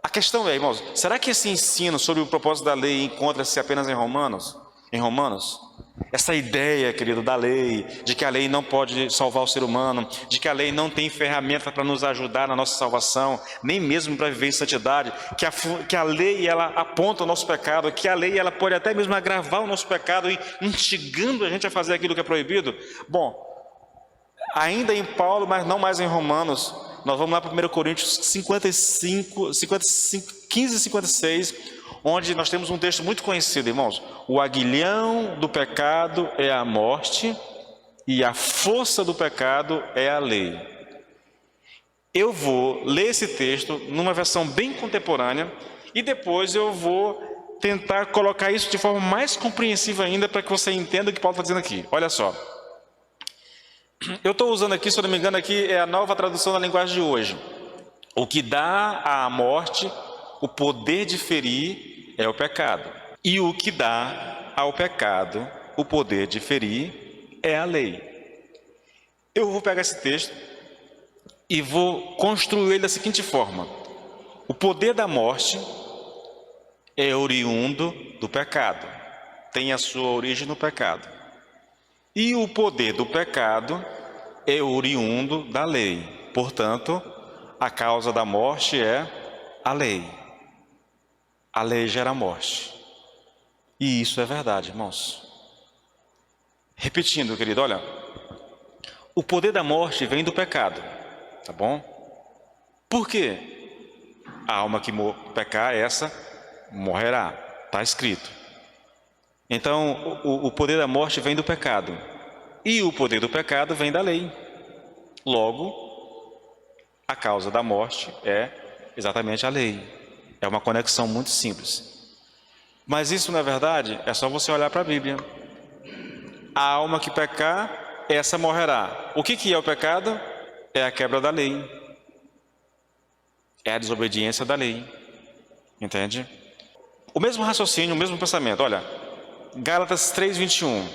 a questão é, irmãos, será que esse ensino sobre o propósito da lei encontra-se apenas em Romanos? Em Romanos? Essa ideia, querido, da lei, de que a lei não pode salvar o ser humano, de que a lei não tem ferramenta para nos ajudar na nossa salvação, nem mesmo para viver em santidade, que a lei ela aponta o nosso pecado, que a lei ela pode até mesmo agravar o nosso pecado, instigando a gente a fazer aquilo que é proibido. Bom, ainda em Paulo, mas não mais em Romanos, nós vamos lá para 1 Coríntios 15 e 56, onde nós temos um texto muito conhecido, irmãos. O aguilhão do pecado é a morte e a força do pecado é a lei. Eu vou ler esse texto numa versão bem contemporânea e depois eu vou tentar colocar isso de forma mais compreensiva ainda para que você entenda o que Paulo está dizendo aqui. Olha só. Eu estou usando aqui, se eu não me engano, aqui é a nova tradução da linguagem de hoje. O que dá à morte o poder de ferir é o pecado. E o que dá ao pecado o poder de ferir é a lei. Eu vou pegar esse texto e vou construir ele da seguinte forma. O poder da morte é oriundo do pecado. Tem a sua origem no pecado. E o poder do pecado é oriundo da lei. Portanto, a causa da morte é a lei. A lei gera morte. E isso é verdade, irmãos. Repetindo, querido, olha. O poder da morte vem do pecado, tá bom? Por quê? A alma que pecar, essa morrerá. Está escrito. Então, o poder da morte vem do pecado. E o poder do pecado vem da lei. Logo, a causa da morte é exatamente a lei. É uma conexão muito simples. Mas isso, na verdade, é só você olhar para a Bíblia. A alma que pecar, essa morrerá. O que é o pecado? É a quebra da lei. É a desobediência da lei. Entende? O mesmo raciocínio, o mesmo pensamento. Olha, Gálatas 3:21.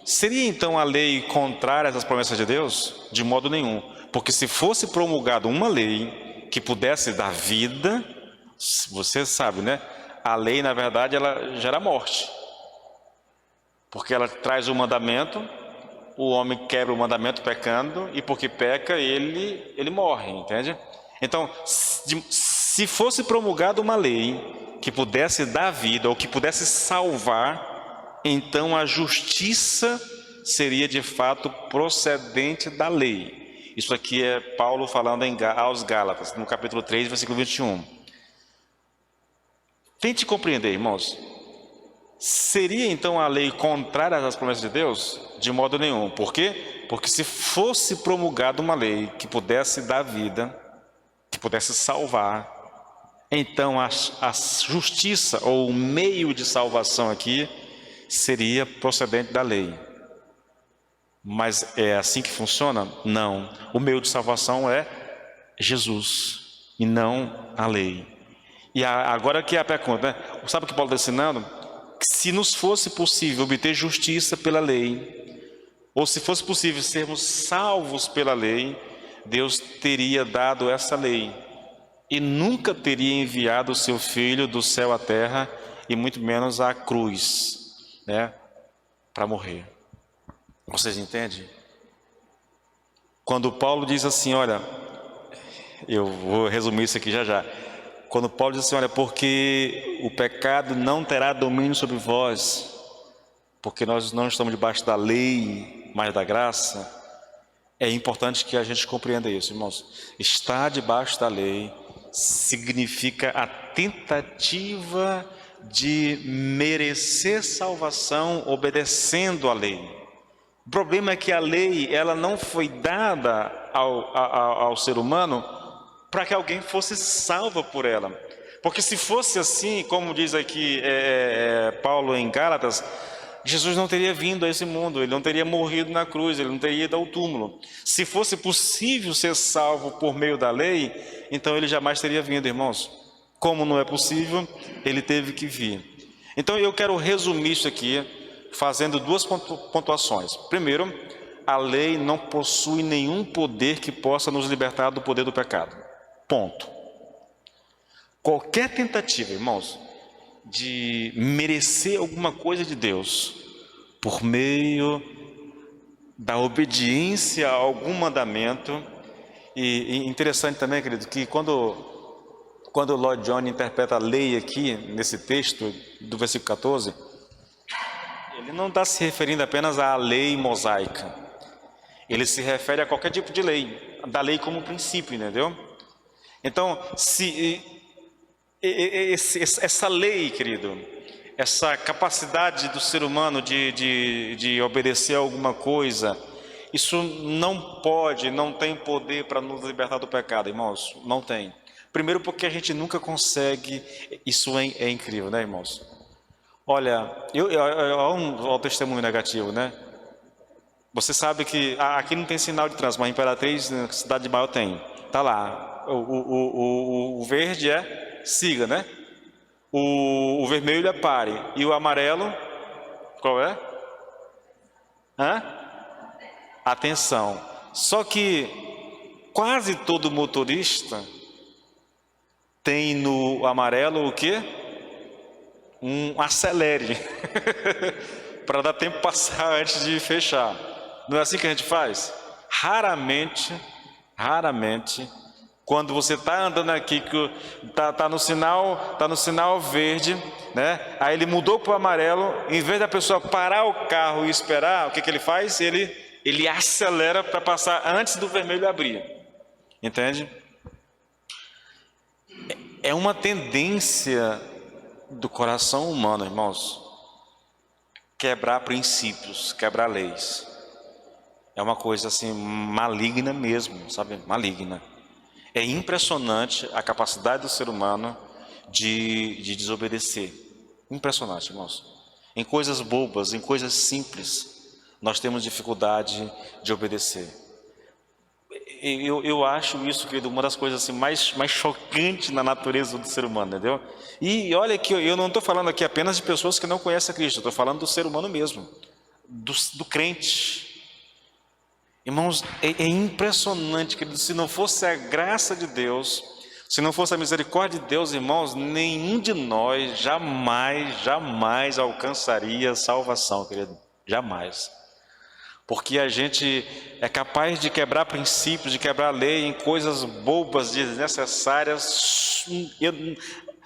Seria então a lei contrária às promessas de Deus? De modo nenhum. Porque se fosse promulgada uma lei que pudesse dar vida, você sabe, né? A lei, na verdade, ela gera morte. Porque ela traz o mandamento, o homem quebra o mandamento pecando, e porque peca, ele morre, entende? Então, Se fosse promulgada uma lei que pudesse dar vida ou que pudesse salvar, então a justiça seria de fato procedente da lei. Isso aqui é Paulo falando aos Gálatas, no capítulo 3, versículo 21. Tente compreender, irmãos. Seria então a lei contrária às promessas de Deus? De modo nenhum. Por quê? Porque se fosse promulgada uma lei que pudesse dar vida, que pudesse salvar, então a justiça ou o meio de salvação aqui seria procedente da lei. Mas é assim que funciona? Não. O meio de salvação é Jesus e não a lei. E agora que é a pergunta, né? Sabe o que Paulo está ensinando? Se nos fosse possível obter justiça pela lei, ou se fosse possível sermos salvos pela lei, Deus teria dado essa lei e nunca teria enviado o seu Filho do céu à terra e muito menos à cruz, né, para morrer. Vocês entendem? Quando Paulo diz assim, olha, eu vou resumir isso aqui já já. Quando Paulo diz assim, olha, porque o pecado não terá domínio sobre vós, porque nós não estamos debaixo da lei, mas da graça, é importante que a gente compreenda isso, irmãos. Estar debaixo da lei significa a tentativa de merecer salvação obedecendo à lei. O problema é que a lei, ela não foi dada ao ser humano para que alguém fosse salvo por ela. Porque se fosse assim, como diz aqui Paulo em Gálatas, Jesus não teria vindo a esse mundo, ele não teria morrido na cruz, ele não teria ido ao túmulo. Se fosse possível ser salvo por meio da lei, então ele jamais teria vindo, irmãos. Como não é possível, ele teve que vir. Então eu quero resumir isso aqui, fazendo duas pontuações. Primeiro, a lei não possui nenhum poder que possa nos libertar do poder do pecado. Ponto. Qualquer tentativa, irmãos, de merecer alguma coisa de Deus por meio da obediência a algum mandamento, e interessante também, querido, que quando o Lloyd Jones interpreta a lei aqui, nesse texto do versículo 14, ele não está se referindo apenas à lei mosaica, ele se refere a qualquer tipo de lei, da lei como princípio, entendeu? Então, essa lei, querido, essa capacidade do ser humano de obedecer a alguma coisa, isso não tem poder para nos libertar do pecado, irmãos, não tem. Primeiro porque a gente nunca consegue, isso é incrível, né, irmãos? Olha, olha um testemunho negativo, né? Você sabe que aqui não tem sinal de trânsito, mas em Imperatriz, na cidade de Maior tem, tá lá. O verde é siga, né? O vermelho é pare. E o amarelo, qual é? Atenção. Só que quase todo motorista tem no amarelo o quê? Um acelere. Para dar tempo passar antes de fechar. Não é assim que a gente faz? Raramente, quando você está andando aqui, que tá no sinal verde, né? Aí ele mudou para o amarelo, em vez da pessoa parar o carro e esperar, o que ele faz? Ele acelera para passar antes do vermelho abrir. Entende? É uma tendência do coração humano, irmãos, quebrar princípios, quebrar leis. É uma coisa assim maligna mesmo, sabe? Maligna. É impressionante a capacidade do ser humano de desobedecer. Impressionante, irmãos. Em coisas bobas, em coisas simples, nós temos dificuldade de obedecer. Eu acho isso, querido, uma das coisas assim, mais chocantes na natureza do ser humano, entendeu? E olha que eu não estou falando aqui apenas de pessoas que não conhecem a Cristo, eu estou falando do ser humano mesmo, do crente. Irmãos, é impressionante, querido, se não fosse a graça de Deus, se não fosse a misericórdia de Deus, irmãos, nenhum de nós jamais alcançaria salvação, querido, jamais. Porque a gente é capaz de quebrar princípios, de quebrar lei em coisas bobas, desnecessárias.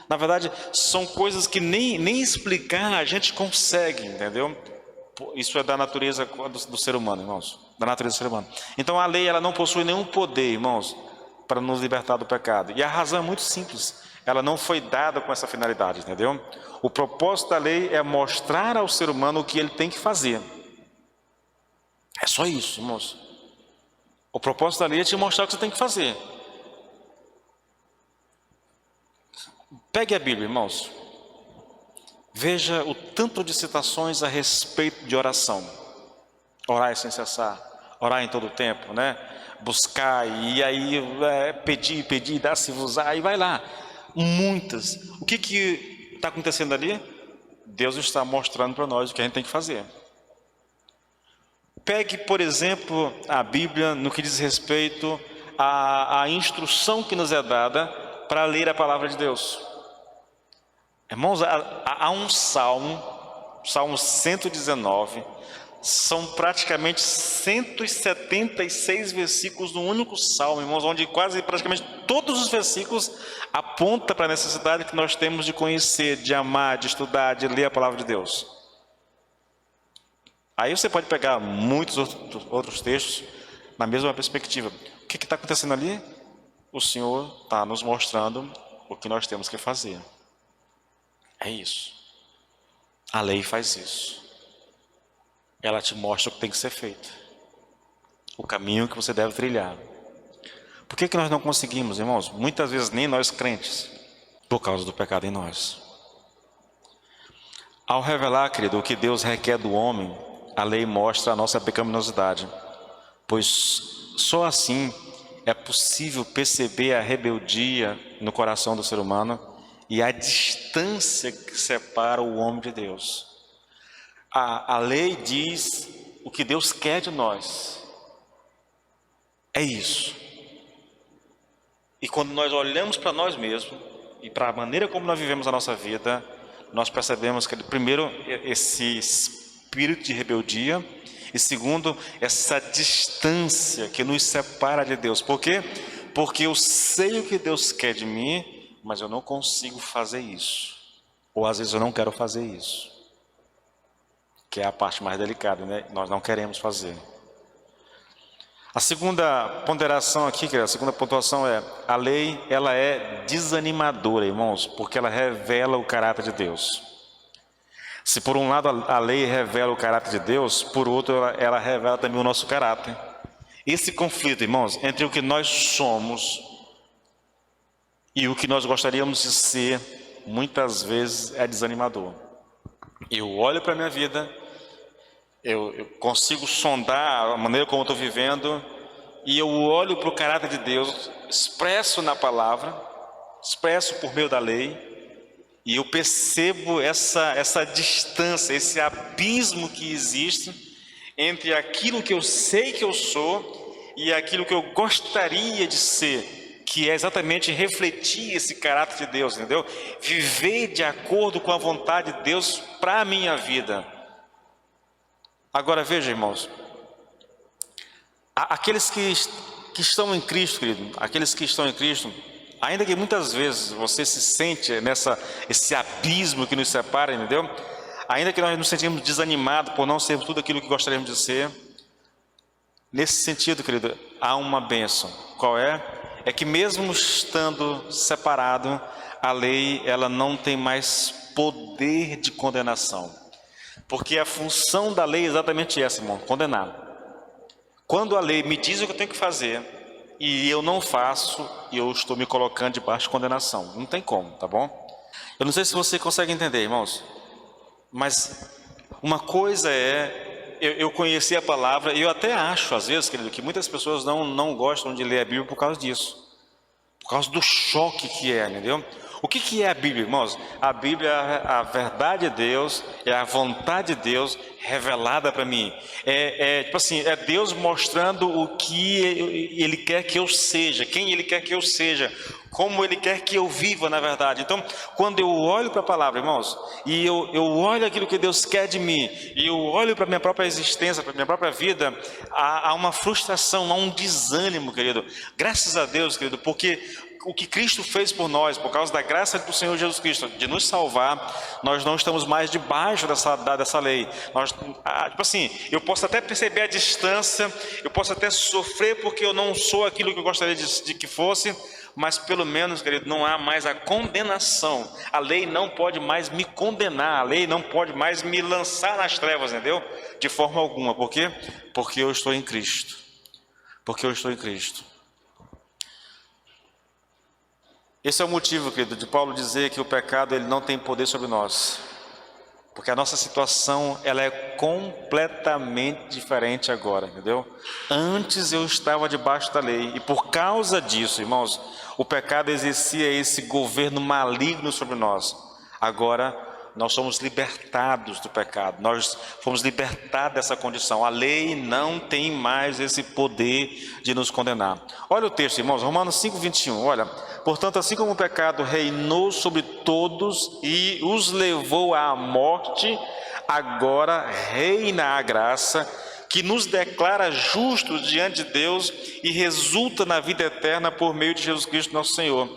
Na verdade, são coisas que nem explicar a gente consegue, entendeu? Isso é da natureza do ser humano, irmãos. Da natureza do ser humano. Então a lei, ela não possui nenhum poder, irmãos, para nos libertar do pecado. E a razão é muito simples. Ela não foi dada com essa finalidade, entendeu? O propósito da lei é mostrar ao ser humano o que ele tem que fazer. É só isso, irmãos. O propósito da lei é te mostrar o que você tem que fazer. Pegue a Bíblia, irmãos. Veja o tanto de citações a respeito de oração. Orar sem cessar, orar em todo o tempo, né? Buscar, e aí pedir, dar-se-vos-á, e vai lá. Muitas. O que está acontecendo ali? Deus está mostrando para nós o que a gente tem que fazer. Pegue, por exemplo, a Bíblia no que diz respeito à instrução que nos é dada para ler a palavra de Deus. Irmãos, há um salmo, Salmo 119, são praticamente 176 versículos no único salmo, irmãos, onde praticamente todos os versículos apontam para a necessidade que nós temos de conhecer, de amar, de estudar, de ler a palavra de Deus. Aí você pode pegar muitos outros textos na mesma perspectiva. O que está acontecendo ali? O Senhor está nos mostrando o que nós temos que fazer. É isso. A lei faz isso. Ela te mostra o que tem que ser feito. O caminho que você deve trilhar. Por que nós não conseguimos, irmãos? Muitas vezes nem nós crentes. Por causa do pecado em nós. Ao revelar, querido, o que Deus requer do homem, a lei mostra a nossa pecaminosidade. Pois só assim é possível perceber a rebeldia no coração do ser humano e a distância que separa o homem de Deus. A lei diz o que Deus quer de nós. É isso. E quando nós olhamos para nós mesmos e para a maneira como nós vivemos a nossa vida, nós percebemos que, primeiro, esse espírito de rebeldia, e segundo, essa distância que nos separa de Deus. Por quê? Porque eu sei o que Deus quer de mim, mas eu não consigo fazer isso. Ou às vezes eu não quero fazer isso. Que é a parte mais delicada, né? Nós não queremos fazer. A segunda ponderação aqui, a segunda pontuação é: a lei, ela é desanimadora, irmãos, porque ela revela o caráter de Deus. Se por um lado a lei revela o caráter de Deus, por outro ela revela também o nosso caráter. Esse conflito, irmãos, entre o que nós somos e o que nós gostaríamos de ser, muitas vezes é desanimador. Eu olho para a minha vida, eu consigo sondar a maneira como eu estou vivendo, e eu olho para o caráter de Deus, expresso na palavra, expresso por meio da lei, e eu percebo essa distância, esse abismo que existe entre aquilo que eu sei que eu sou e aquilo que eu gostaria de ser, que é exatamente refletir esse caráter de Deus, entendeu? Viver de acordo com a vontade de Deus para a minha vida. Agora veja, irmãos, aqueles que estão em Cristo, querido, aqueles que estão em Cristo, ainda que muitas vezes você se sente esse abismo que nos separa, entendeu? Ainda que nós nos sentimos desanimados por não sermos tudo aquilo que gostaríamos de ser, nesse sentido, querido, há uma bênção. Qual é? É que mesmo estando separado, a lei, ela não tem mais poder de condenação. Porque a função da lei é exatamente essa, irmão, condenar. Quando a lei me diz o que eu tenho que fazer e eu não faço, eu estou me colocando debaixo de condenação. Não tem como, tá bom? Eu não sei se você consegue entender, irmãos, mas uma coisa é eu conheci a palavra, e eu até acho, às vezes, querido, que muitas pessoas não gostam de ler a Bíblia por causa disso, por causa do choque que é, entendeu? O que é a Bíblia, irmãos? A Bíblia é a verdade de Deus, é a vontade de Deus revelada para mim. Tipo assim, é Deus mostrando o que Ele quer que eu seja, quem Ele quer que eu seja, como Ele quer que eu viva, na verdade. Então, quando eu olho para a palavra, irmãos, e eu olho aquilo que Deus quer de mim, e eu olho para a minha própria existência, para a minha própria vida, há uma frustração, há um desânimo, querido. Graças a Deus, querido, porque o que Cristo fez por nós, por causa da graça do Senhor Jesus Cristo, de nos salvar, nós não estamos mais debaixo dessa lei. Tipo assim, eu posso até perceber a distância, eu posso até sofrer porque eu não sou aquilo que eu gostaria de que fosse, mas pelo menos, querido, não há mais a condenação. A lei não pode mais me condenar, a lei não pode mais me lançar nas trevas, entendeu? De forma alguma. Por quê? Porque eu estou em Cristo. Porque eu estou em Cristo. Esse é o motivo, querido, de Paulo dizer que o pecado ele não tem poder sobre nós. Porque a nossa situação ela é completamente diferente agora, entendeu? Antes eu estava debaixo da lei e por causa disso, irmãos, o pecado exercia esse governo maligno sobre nós. Agora nós somos libertados do pecado, nós fomos libertados dessa condição. A lei não tem mais esse poder de nos condenar. Olha o texto, irmãos, Romanos 5:21, olha. Portanto, assim como o pecado reinou sobre todos e os levou à morte, agora reina a graça que nos declara justos diante de Deus e resulta na vida eterna por meio de Jesus Cristo nosso Senhor.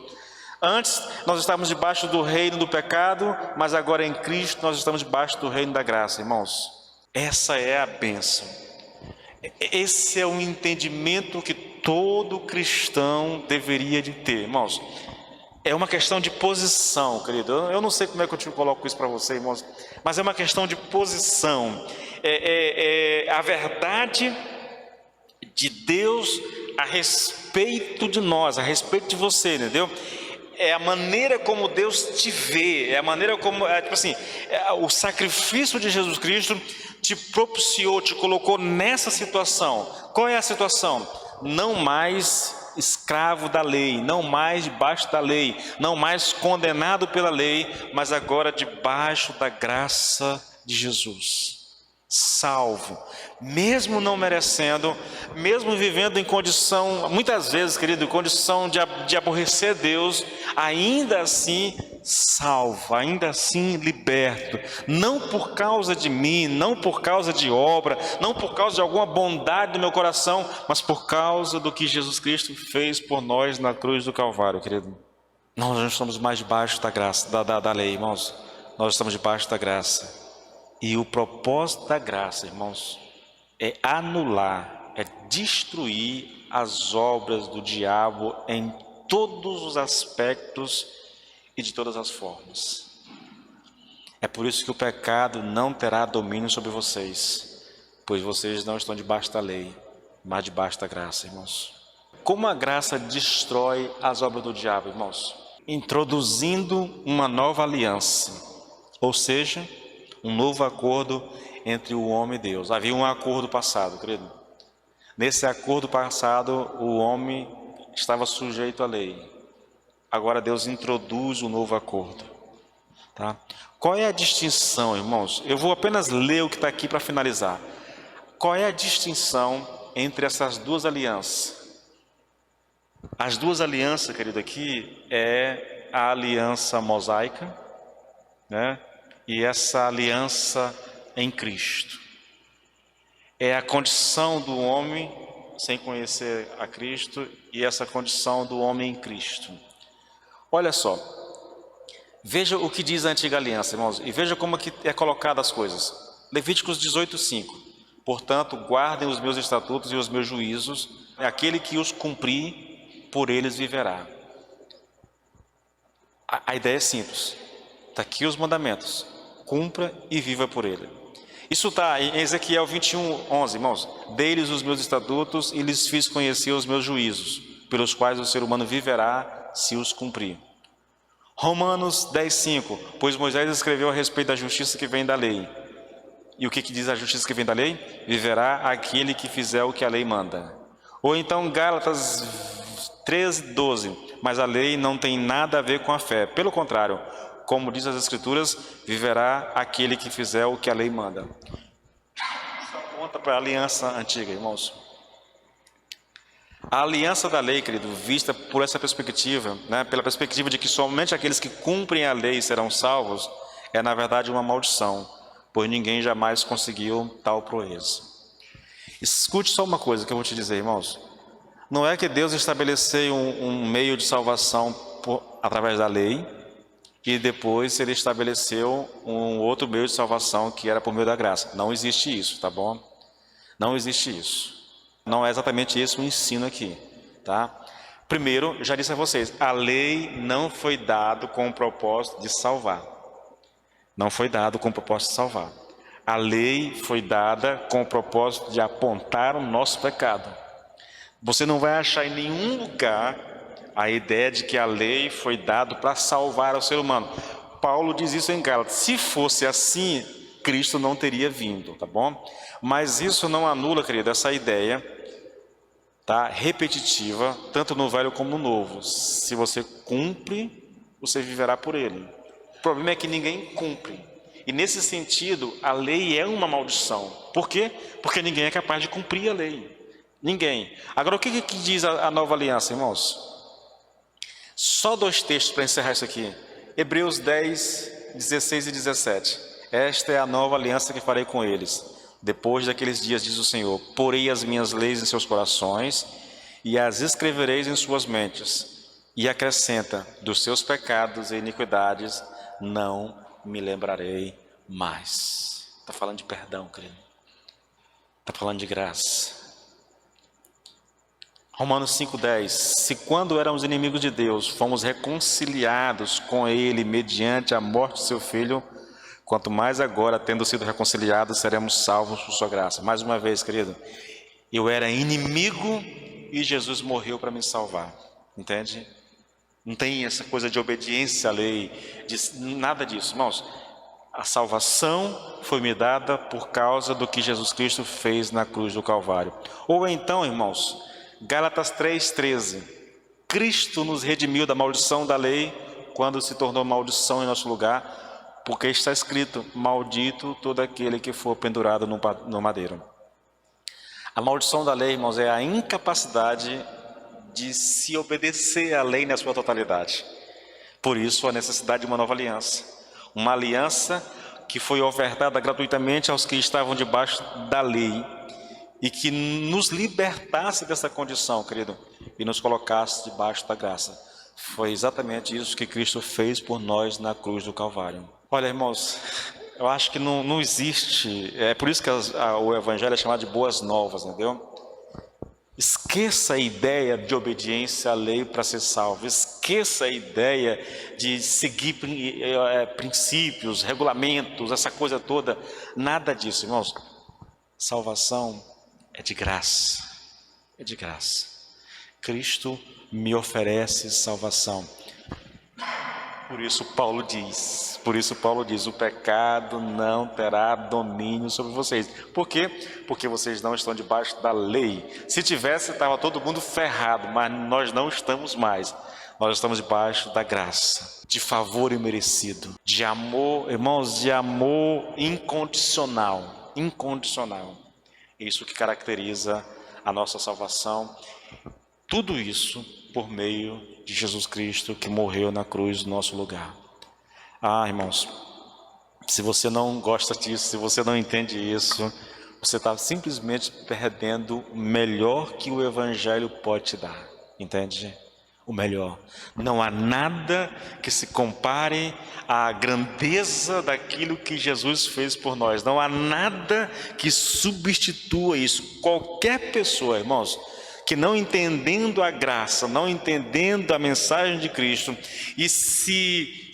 Antes nós estávamos debaixo do reino do pecado, mas agora em Cristo nós estamos debaixo do reino da graça, irmãos. Essa é a bênção. Esse é o entendimento que todo cristão deveria de ter, irmãos. É uma questão de posição, querido. Eu não sei como é que eu te coloco isso para você, irmãos, mas é uma questão de posição. A verdade de Deus a respeito de nós, a respeito de você, entendeu? É a maneira como Deus te vê, é a maneira como, o sacrifício de Jesus Cristo te propiciou, te colocou nessa situação. Qual é a situação? Não mais escravo da lei, não mais debaixo da lei, não mais condenado pela lei, mas agora debaixo da graça de Jesus. Salvo, mesmo não merecendo, mesmo vivendo em condição, muitas vezes, querido, em condição de aborrecer Deus, ainda assim salvo, ainda assim liberto, não por causa de mim, não por causa de obra, não por causa de alguma bondade do meu coração, mas por causa do que Jesus Cristo fez por nós na cruz do Calvário, querido. Nós não estamos mais debaixo da graça, da lei, irmãos, nós estamos debaixo da graça. E o propósito da graça, irmãos, é anular, é destruir as obras do diabo em todos os aspectos e de todas as formas. É por isso que o pecado não terá domínio sobre vocês, pois vocês não estão debaixo da lei, mas debaixo da graça, irmãos. Como a graça destrói as obras do diabo, irmãos? Introduzindo uma nova aliança, ou seja, um novo acordo entre o homem e Deus. Havia um acordo passado, querido. Nesse acordo passado, o homem estava sujeito à lei. Agora Deus introduz um novo acordo. Tá? Qual é a distinção, irmãos? Eu vou apenas ler o que está aqui para finalizar. Qual é a distinção entre essas duas alianças? As duas alianças, querido, aqui é a aliança mosaica, né? E essa aliança em Cristo. É a condição do homem sem conhecer a Cristo e essa condição do homem em Cristo. Olha só, veja o que diz a antiga aliança, irmãos, e veja como aqui é colocada as coisas. Levíticos 18:5. Portanto, guardem os meus estatutos e os meus juízos, aquele que os cumprir, por eles viverá. A ideia é simples. Está aqui os mandamentos. Cumpra e viva por ele. Isso está em Ezequiel 21:11, irmãos. Dei-lhes os meus estatutos e lhes fiz conhecer os meus juízos, pelos quais o ser humano viverá se os cumprir. Romanos 10:5. Pois Moisés escreveu a respeito da justiça que vem da lei. E o que diz a justiça que vem da lei? Viverá aquele que fizer o que a lei manda. Ou então Gálatas 13:12. Mas a lei não tem nada a ver com a fé. Pelo contrário, como diz as Escrituras, viverá aquele que fizer o que a lei manda. Isso aponta para a aliança antiga, irmãos. A aliança da lei, querido, vista por essa perspectiva, né, pela perspectiva de que somente aqueles que cumprem a lei serão salvos, é na verdade uma maldição, pois ninguém jamais conseguiu tal proeza. Escute só uma coisa que eu vou te dizer, irmãos. Não é que Deus estabeleceu um meio de salvação através da lei, e depois ele estabeleceu um outro meio de salvação que era por meio da graça. Não existe isso, tá bom? Não existe isso. Não é exatamente esse o ensino aqui, tá? Primeiro, já disse a vocês, a lei não foi dada com o propósito de salvar. Não foi dada com o propósito de salvar. A lei foi dada com o propósito de apontar o nosso pecado. Você não vai achar em nenhum lugar a ideia de que a lei foi dada para salvar o ser humano. Paulo diz isso em Gálatas. Se fosse assim, Cristo não teria vindo, tá bom? Mas isso não anula, querido, essa ideia, tá, repetitiva, tanto no Velho como no Novo. Se você cumpre, você viverá por ele. O problema é que ninguém cumpre. E nesse sentido, a lei é uma maldição. Por quê? Porque ninguém é capaz de cumprir a lei. Ninguém. Agora, o que diz a nova aliança, irmãos? Só 2 textos para encerrar isso aqui. Hebreus 10, 16 e 17. Esta é a nova aliança que farei com eles. Depois daqueles dias, diz o Senhor, porei as minhas leis em seus corações e as escrevereis em suas mentes. E acrescenta, dos seus pecados e iniquidades não me lembrarei mais. Está falando de perdão, querido. Está falando de graça. Romanos 5,10. Se quando éramos inimigos de Deus, fomos reconciliados com Ele mediante a morte de seu Filho, quanto mais agora, tendo sido reconciliados, seremos salvos por sua graça. Mais uma vez, querido, eu era inimigo e Jesus morreu para me salvar. Entende? Não tem essa coisa de obediência à lei, nada disso. Irmãos, a salvação foi me dada por causa do que Jesus Cristo fez na cruz do Calvário. Ou então, irmãos, Gálatas 3,13. Cristo nos redimiu da maldição da lei quando se tornou maldição em nosso lugar, porque está escrito, maldito todo aquele que for pendurado no madeiro. A maldição da lei, irmãos, é a incapacidade de se obedecer à lei na sua totalidade. Por isso, a necessidade de uma nova aliança. Uma aliança que foi ofertada gratuitamente aos que estavam debaixo da lei, e que nos libertasse dessa condição, querido, e nos colocasse debaixo da graça. Foi exatamente isso que Cristo fez por nós na cruz do Calvário. Olha, irmãos, eu acho que não existe, é por isso que o Evangelho é chamado de boas novas, entendeu? Esqueça a ideia de obediência à lei para ser salvo. Esqueça a ideia de seguir princípios, regulamentos, essa coisa toda. Nada disso, irmãos. Salvação é de graça, é de graça. Cristo me oferece salvação. Por isso Paulo diz, o pecado não terá domínio sobre vocês. Por quê? Porque vocês não estão debaixo da lei. Se tivesse, estava todo mundo ferrado, mas nós não estamos mais. Nós estamos debaixo da graça, de favor imerecido, de amor, irmãos, de amor incondicional, incondicional. Isso que caracteriza a nossa salvação. Tudo isso por meio de Jesus Cristo que morreu na cruz no nosso lugar. Ah, irmãos, se você não gosta disso, se você não entende isso, você está simplesmente perdendo o melhor que o Evangelho pode te dar. Entende? O melhor. Não há nada que se compare à grandeza daquilo que Jesus fez por nós. Não há nada que substitua isso. Qualquer pessoa, irmãos, que não entendendo a graça, não entendendo a mensagem de Cristo e se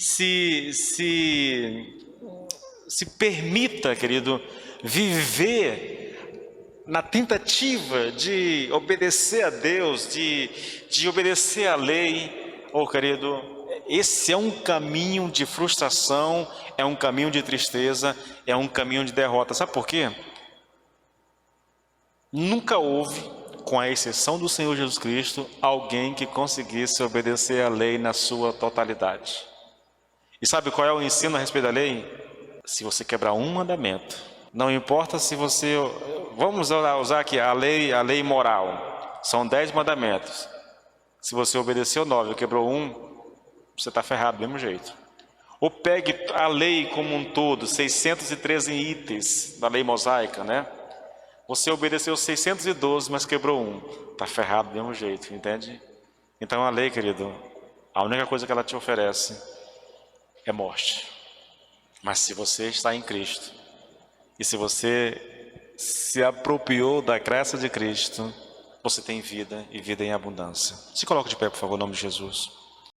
permita, querido, viver na tentativa de obedecer a Deus, de obedecer à lei, querido, esse é um caminho de frustração, é um caminho de tristeza, é um caminho de derrota. Sabe por quê? Nunca houve, com a exceção do Senhor Jesus Cristo, alguém que conseguisse obedecer à lei na sua totalidade. E sabe qual é o ensino a respeito da lei? Se você quebrar um mandamento, não importa se você... Vamos usar aqui a lei moral. são 10 mandamentos. Se você obedeceu 9 e quebrou um, você está ferrado do mesmo jeito. Ou pegue a lei como um todo, 613 itens da lei mosaica, né? Você obedeceu 612, mas quebrou um. Está ferrado do mesmo jeito, entende? Então a lei, querido, a única coisa que ela te oferece é morte. Mas se você está em Cristo, e se você se apropriou da graça de Cristo, você tem vida e vida em abundância. Se coloque de pé, por favor, em nome de Jesus.